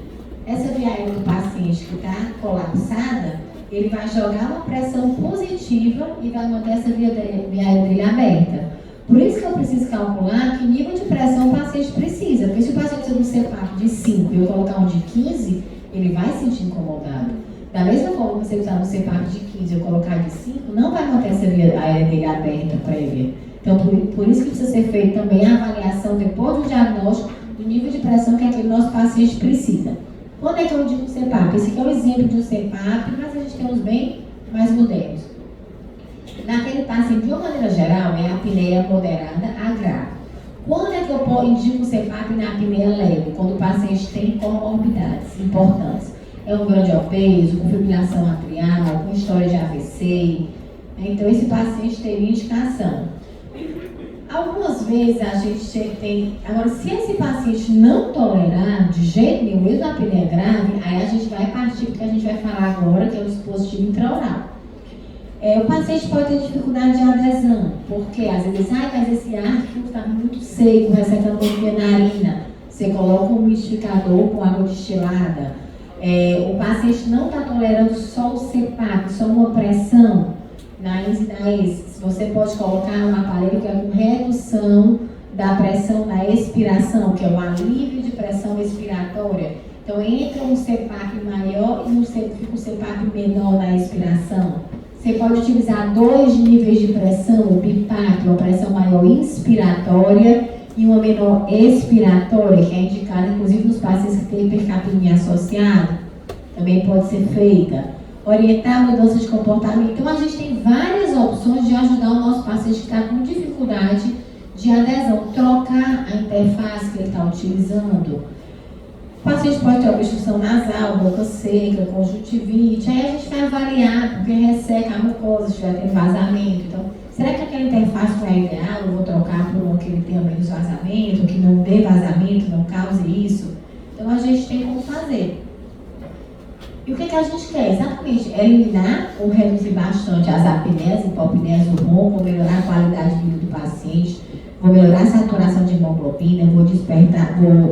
Essa via aérea do paciente que está colapsada, ele vai jogar uma pressão positiva e vai manter essa via aérea dele aberta. Por isso que eu preciso calcular que nível de pressão o paciente precisa. Porque se o paciente precisa de um CPAP de 5 e eu colocar um de 15, ele vai se sentir incomodado. Da mesma forma que você usar um CPAP de 15 e eu colocar de 5, não vai manter essa via aérea dele aberta prévia. Então, por isso que precisa ser feita também a avaliação depois do diagnóstico do nível de pressão que aquele nosso paciente precisa. Quando é que eu digo CPAP? Esse aqui é o exemplo de um CPAP, mas a gente tem uns bem mais modernos. Naquele paciente, de uma maneira geral, é a apneia moderada a grave. Quando é que eu indico o CPAP na apneia leve? Quando o paciente tem comorbidades importantes. É um grande obeso, com fibrilação atrial, com história de AVC. Então, esse paciente teria indicação. Algumas vezes a gente tem... Agora, se esse paciente não tolerar de jeito nenhum, mesmo a apneia grave, aí a gente vai partir do que a gente vai falar agora, que é o dispositivo intraoral. O paciente pode ter dificuldade de adesão, porque às vezes, mas esse ar está muito seco, recebendo muito narina. Você coloca um umidificador com água destilada. O paciente não está tolerando só o CPAP, só uma pressão, nariz e nariz. Você pode colocar um aparelho que é com redução da pressão da expiração, que é o alívio de pressão expiratória. Então, entra um CPAP maior e fica um CPAP menor na expiração. Você pode utilizar 2 níveis de pressão, o BIPAP, uma pressão maior inspiratória e uma menor expiratória, que é indicada inclusive nos pacientes que têm hipercapnia associada, também pode ser feita. Orientar a mudança de comportamento. Então, a gente tem várias opções de ajudar o nosso paciente que está com dificuldade de adesão, trocar a interface que ele está utilizando. O paciente pode ter obstrução nasal, boca seca, conjuntivite, aí a gente vai avaliar, porque resseca a mucosa, se estiver tendo vazamento. Então, será que aquela interface não é ideal? Eu vou trocar por uma que ele tenha menos vazamento, que não dê vazamento, não cause isso? Então, a gente tem como fazer. E o que a gente quer? Exatamente, eliminar ou reduzir bastante as apneias, hipopneias do ronco, melhorar a qualidade de vida do paciente, vou melhorar a saturação de hemoglobina, vou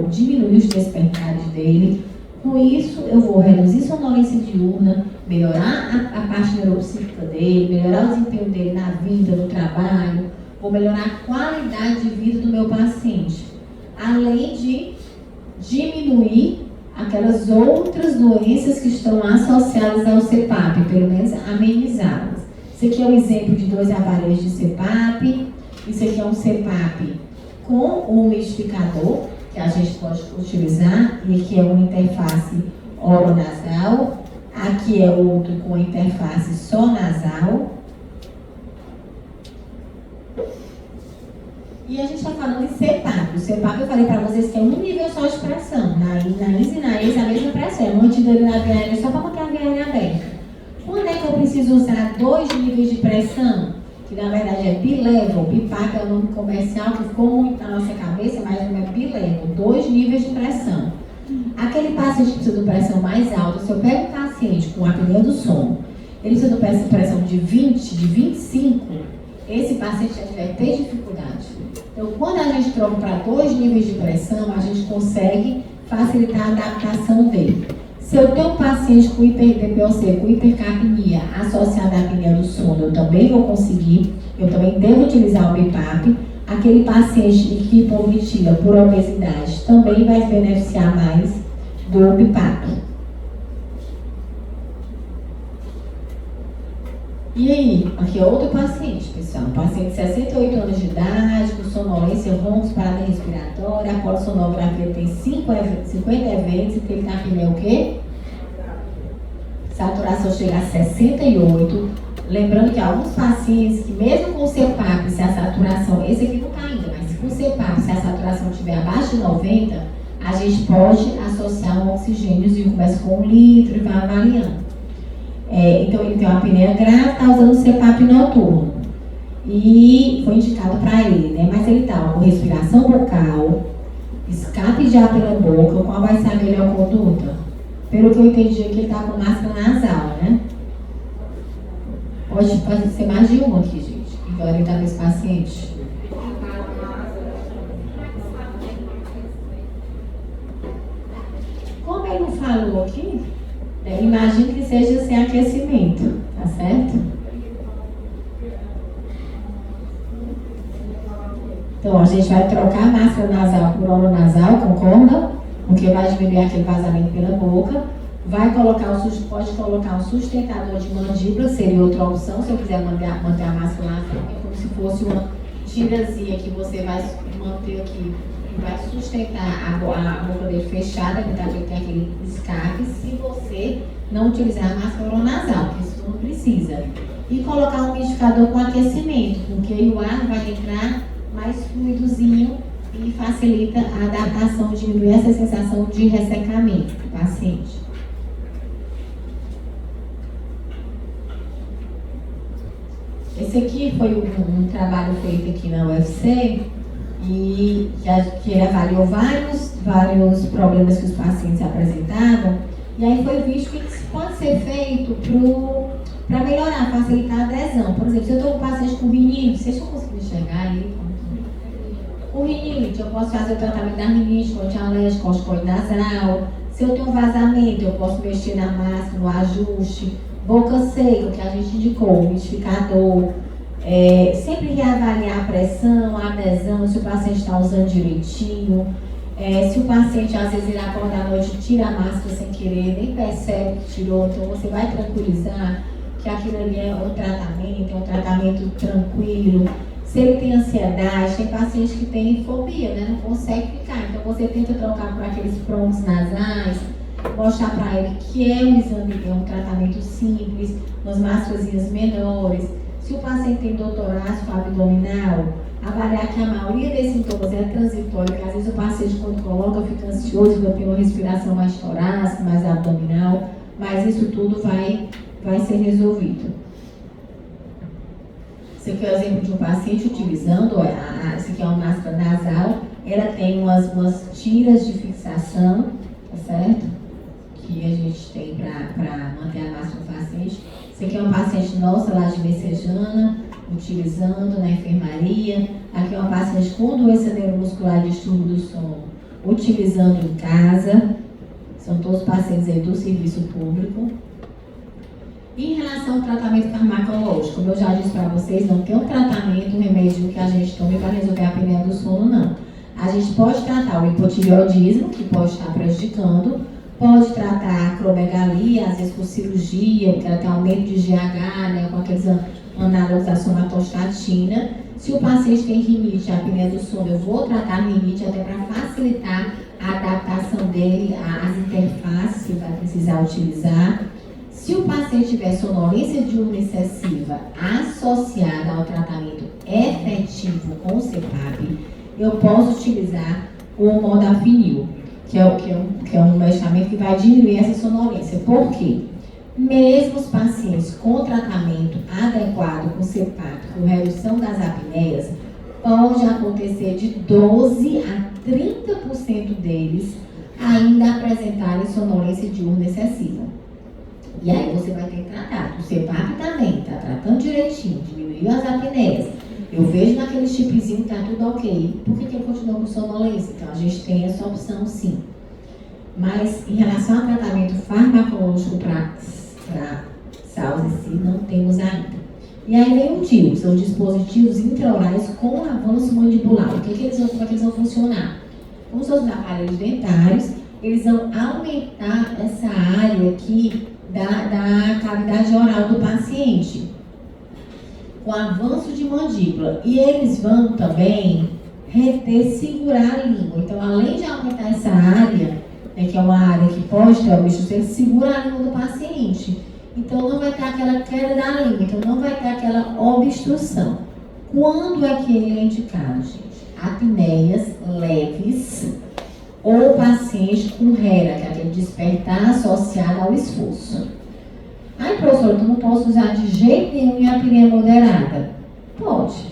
diminuir os despertares dele. Com isso, eu vou reduzir sonolência diurna, melhorar a parte neuropsíquica dele, melhorar o desempenho dele na vida, no trabalho, vou melhorar a qualidade de vida do meu paciente, além de diminuir aquelas outras doenças que estão associadas ao CPAP, pelo menos amenizá-las. Esse aqui é um exemplo de 2 aparelhos de CPAP. Isso aqui é um CPAP com um umidificador, que a gente pode utilizar, e aqui é uma interface oronasal, aqui é outro com interface só nasal. E a gente está falando de CPAP. O CPAP eu falei para vocês que é um nível só de pressão. Nariz e nariz a mesma pressão. É mantida na via aérea só para manter a via aérea aberta. Quando é que eu preciso usar 2 níveis de pressão? Que na verdade é bilevel. BIPAP é o nome comercial que ficou muito na nossa cabeça, mas não é bilevel. 2 níveis de pressão. Aquele paciente que precisa de pressão mais alta, se eu pego um paciente com apneia do sono, ele precisa de pressão de 20, de 25, esse paciente já vai ter dificuldade. Então, quando a gente troca para 2 níveis de pressão, a gente consegue facilitar a adaptação dele. Se eu tenho um paciente com DPOC, com hipercapnia associada à apneia do sono, eu também vou conseguir, eu também devo utilizar o BIPAP. Aquele paciente que hipoventila por obesidade também vai se beneficiar mais do BIPAP. E aí, aqui é outro paciente, pessoal. Um paciente de 68 anos de idade, com sonolência, roncos, parada respiratória, a polissonografia tem 50 eventos, e ele está apneia o quê? Saturação chega a 68. Lembrando que alguns pacientes que mesmo com o CPAP, se a saturação, esse aqui não está ainda, mas com o CPAP, se a saturação estiver abaixo de 90, a gente pode associar um oxigêniozinho, começa com 1 litro e vai avaliando. Então ele tem uma apneia grave, está usando o CPAP noturno. E foi indicado para ele, né? Mas ele está com respiração bucal, escape de ar pela boca. Qual vai ser a melhor conduta? Pelo que eu entendi aqui, ele está com máscara nasal, né? Pode ser mais de uma aqui, gente. Então ele está com esse paciente. Como ele não falou aqui, imagino que seja sem aquecimento, tá certo? Então a gente vai trocar a máscara nasal por oronasal, concorda? Porque vai diminuir aquele vazamento pela boca. Pode colocar um sustentador de mandíbula, seria outra opção, se eu quiser manter a máscara lá, é como se fosse uma tirazinha que você vai manter aqui e vai sustentar a boca dele fechada, que tem aquele escape, se você não utilizar a máscara oronasal, porque isso não precisa. E colocar um umidificador com aquecimento, porque aí o ar vai entrar mais fluidozinho e facilita a adaptação, diminui essa sensação de ressecamento do paciente. Esse aqui foi um trabalho feito aqui na UFC e que ele avaliou vários problemas que os pacientes apresentavam, e aí foi visto que isso pode ser feito para melhorar, facilitar a adesão. Por exemplo, se eu estou com um paciente com rinite, vocês estão conseguindo enxergar aí? Com rinite, eu posso fazer o tratamento da rinite, antialérgico, corticoide nasal. Se eu tenho vazamento, eu posso mexer na máscara, no ajuste. Boca seca, que a gente indicou, umidificador. Sempre reavaliar a pressão, a adesão, se o paciente está usando direitinho. Se o paciente, às vezes, ele acorda à noite, tira a máscara sem querer, nem percebe que tirou, então você vai tranquilizar que aquilo ali é um tratamento tranquilo. Se ele tem ansiedade, tem paciente que tem fobia, né? Não consegue ficar. Então você tenta trocar por aqueles prontos nasais, mostrar para ele que é um exame, é um tratamento simples, umas máscarazinhas menores. Se o paciente tem dor torácica abdominal, avaliar que a maioria desses sintomas é transitório, que às vezes o paciente quando coloca fica ansioso, fica tendo uma respiração mais torácica, mais abdominal, mas isso tudo vai ser resolvido. Esse aqui é o exemplo de um paciente utilizando, essa aqui é uma máscara nasal, ela tem umas tiras de fixação, tá certo? Que a gente tem para manter a máscara do paciente. Esse aqui é um paciente nossa lá de Messejana, utilizando na enfermaria. Aqui é um paciente com doença neuromuscular e distúrbio do sono, utilizando em casa. São todos pacientes aí do serviço público. Em relação ao tratamento farmacológico, como eu já disse para vocês, não tem um tratamento, um remédio que a gente tome para resolver a apneia do sono, não. A gente pode tratar o hipotireoidismo, que pode estar prejudicando, pode tratar a acromegalia, às vezes por cirurgia, porque ela tem aumento de GH, né, com aqueles análogos da somatostatina. Se o paciente tem rinite, a apneia do sono, eu vou tratar a rinite até para facilitar a adaptação dele às interfaces que vai precisar utilizar. Se o paciente tiver sonolência diurna excessiva associada ao tratamento efetivo com o CPAP, eu posso utilizar o modafinil, que é um medicamento que vai diminuir essa sonolência. Por quê? Mesmo os pacientes com tratamento adequado com CPAP, com redução das apneias, pode acontecer de 12 a 30% deles ainda apresentarem sonolência diurna excessiva. E aí você vai ter que tratar. O CPAP também está tratando direitinho, diminuiu as apneias. Eu vejo naquele chipzinho que está tudo ok. Por que ele continua com sonolência? Então a gente tem essa opção sim. Mas em relação ao tratamento farmacológico para SARS em si, não temos ainda. E aí vem o DIU, são dispositivos intraorais com avanço mandibular. Como é que eles vão funcionar? Como são os aparelhos dentários, eles vão aumentar essa área aqui da cavidade oral do paciente. com avanço de mandíbula. E eles vão também reter, segurar a língua. Então, além de aumentar essa área, né, que é uma área que pode ter obstrução, ele segura a língua do paciente. Então, não vai ter aquela queda da língua. Então, não vai ter aquela obstrução. Quando é que ele é indicado, gente? Apneias leves ou paciente com HERA, que é aquele despertar associado ao esforço. Ai, professor, eu não posso usar de jeito nenhum em apneia moderada. Pode.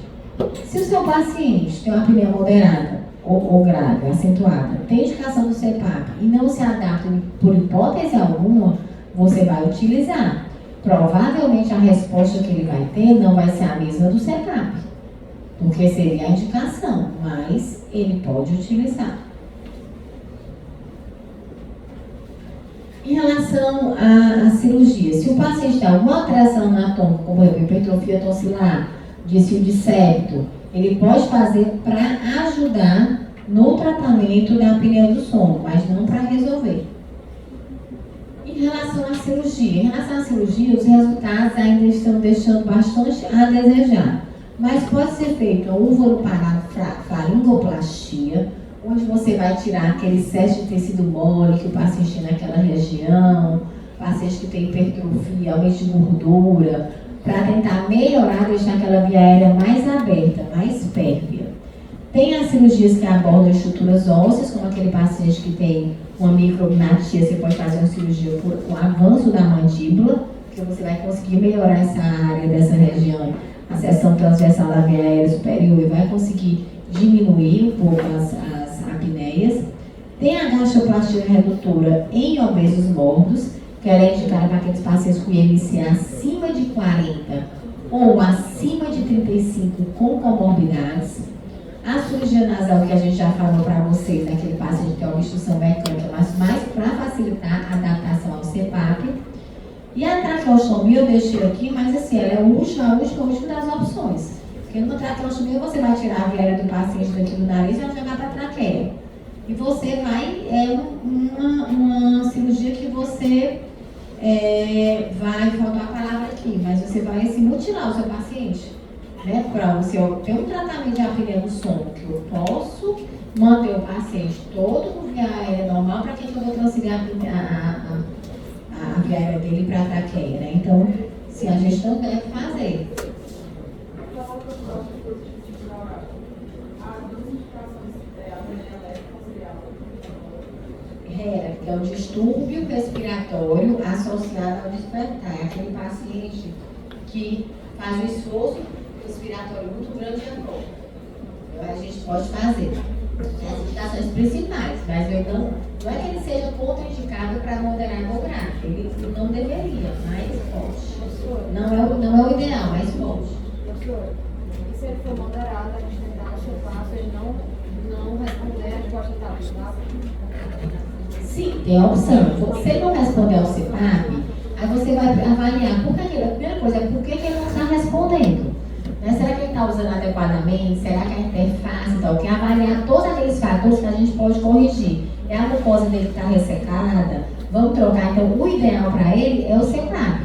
Se o seu paciente tem uma apneia moderada ou grave, acentuada, tem indicação do CPAP e não se adapta por hipótese alguma, você vai utilizar. Provavelmente a resposta que ele vai ter não vai ser a mesma do CPAP, porque seria a indicação, mas ele pode utilizar. Em relação à cirurgia, se o paciente tem alguma alteração anatômica, como hipertrofia tonsilar, desvio de septo, ele pode fazer para ajudar no tratamento da apneia do sono, mas não para resolver. Em relação à cirurgia, os resultados ainda estão deixando bastante a desejar, mas pode ser feita úvaro-faringoplastia, onde você vai tirar aquele excesso de tecido mole que o paciente tem naquela região, paciente que tem hipertrofia, aumento de gordura, para tentar melhorar, deixar aquela via aérea mais aberta, mais férrea. Tem as cirurgias que abordam estruturas ósseas, como aquele paciente que tem uma micrognatia, você pode fazer uma cirurgia com avanço da mandíbula, que você vai conseguir melhorar essa área dessa região, a seção transversal da via aérea superior, e vai conseguir diminuir um pouco as apneias. Tem a gastroplastia redutora em obesos mórbidos, que ela é indicada para aqueles pacientes com IMC acima de 40 ou acima de 35 com comorbidades. A cirurgia nasal, que a gente já falou para vocês, aquele paciente que tem obstrução mecânica, mas mais para facilitar a adaptação ao CPAP. E a traqueostomia eu deixei aqui, mas assim, ela é a última das opções. Porque numa traqueostomia você vai tirar a via aérea do paciente daqui do nariz e vai jogar para a traqueia. E você vai, uma cirurgia que você vai, faltar a palavra aqui, mas você vai assim, mutilar o seu paciente. Né? Para você ter um tratamento de apneia do sono, que eu posso manter o paciente todo com via aérea normal, para que eu vou transferir a via aérea dele para a traqueia, né? Então, se a gestão deve fazer. HERA, que é o distúrbio respiratório associado ao despertar. É aquele paciente que faz um esforço respiratório muito grande e amplo. Então, a gente pode fazer as indicações principais, mas não é que ele seja contraindicado para moderado ou grave. Ele não deveria, mas pode. Não é o ideal, mas pode. Professor, e se ele for moderado, a gente tentar chupar, se ele não responder, a gente pode tentar ajudar? Sim, tem a opção. Se ele não responder ao CPAP, aí você vai avaliar. A primeira coisa é por que ele não está respondendo. Né? Será que ele está usando adequadamente? Será que a interface está ok? Avaliar todos aqueles fatores que a gente pode corrigir. É a mucosa dele que está ressecada? Vamos trocar. Então, o ideal para ele é o CPAP.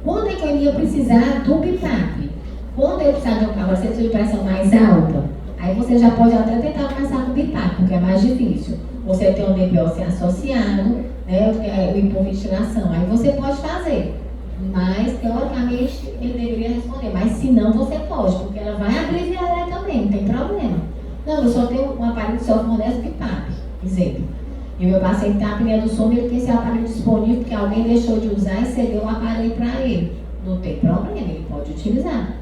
Quando é que ele ia precisar do BIPAP? Quando ele precisar de um capacete de pressão mais alta, aí você já pode até tentar começar com o BIPAP, porque é mais difícil. Você tem um DPOC associado, né, o hipoventilação. Aí você pode fazer. Mas, teoricamente, ele deveria responder. Mas, se não, você pode, porque ela vai abreviar também, não tem problema. Não, eu só tenho um aparelho de software modesto BIPAP, exemplo. E o meu paciente tem a apneia do sono, ele tem esse aparelho disponível, porque alguém deixou de usar e cedeu o aparelho para ele. Não tem problema, ele pode utilizar.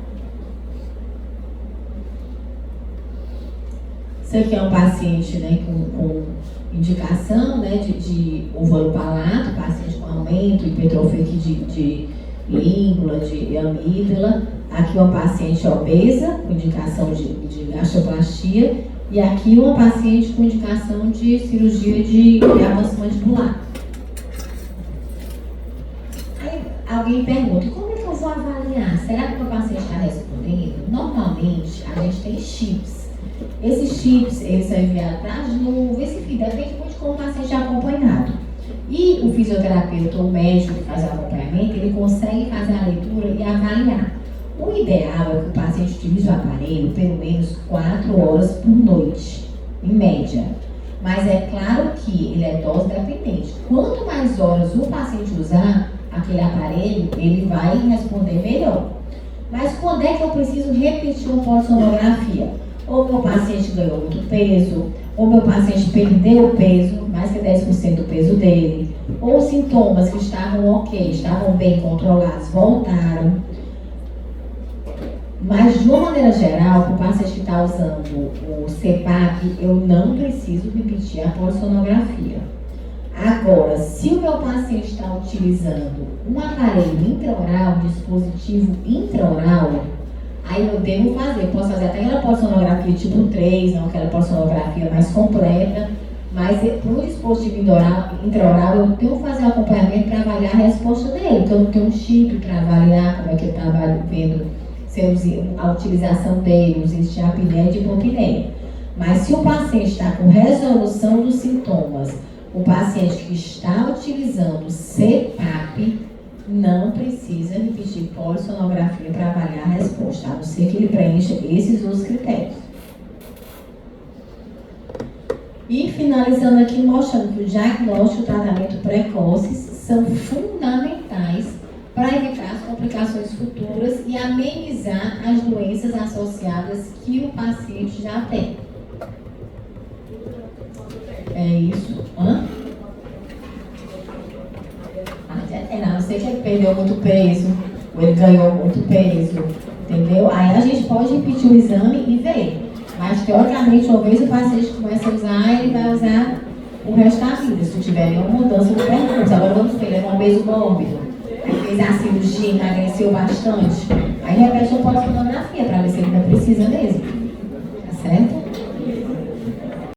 Isso aqui é um paciente, né, com indicação, né, de ovalopalato, paciente com aumento, hipertrofia de língula, de amígdala. Aqui uma paciente obesa, com indicação de gastroplastia. E aqui uma paciente com indicação de cirurgia de avanço mandibular. Aí alguém pergunta, como é que eu vou avaliar? Será que o meu paciente está respondendo? Normalmente, a gente tem chips. Esses chips, eles são enviados para as nuvens, enfim, depende muito de como o paciente é acompanhado. E o fisioterapeuta ou o médico que faz o acompanhamento, ele consegue fazer a leitura e avaliar. O ideal é que o paciente utilize o aparelho pelo menos 4 horas por noite, em média. Mas é claro que ele é dose dependente. Quanto mais horas o paciente usar aquele aparelho, ele vai responder melhor. Mas quando é que eu preciso repetir uma polissonografia? Ou meu paciente ganhou muito peso, ou meu paciente perdeu peso, mais que 10% do peso dele, ou sintomas que estavam ok, estavam bem controlados, voltaram. Mas, de uma maneira geral, o paciente que está usando o CPAP, eu não preciso repetir a polissonografia. Agora, se o meu paciente está utilizando um aparelho intraoral, um dispositivo intraoral, aí eu devo fazer, posso fazer até aquela polissonografia tipo 3, não aquela polissonografia mais completa, mas para o dispositivo intraoral eu tenho que fazer um acompanhamento para avaliar a resposta dele, porque eu não tenho um chip para avaliar como é que ele está vendo a utilização dele, os índices de apneia e de hipopneia. Mas se o paciente está com resolução dos sintomas, o paciente que está utilizando CPAP não precisa repetir polissonografia para avaliar a resposta, a não ser que ele preencha esses outros critérios. E finalizando aqui, mostrando que o diagnóstico e o tratamento precoces são fundamentais para evitar as complicações futuras e amenizar as doenças associadas que o paciente já tem. É isso. Hã? A não ser que ele perdeu muito peso, ou ele ganhou muito peso, entendeu? Aí a gente pode repetir o exame e ver. Mas, teoricamente, uma vez o paciente começa a usar, ele vai usar o resto da vida, se tiver nenhuma mudança no percurso. Agora vamos ver, ele é um obeso mórbido, fez a cirurgia, emagreceu bastante, aí repete uma polissonografia para ver se ele ainda precisa mesmo. Tá certo?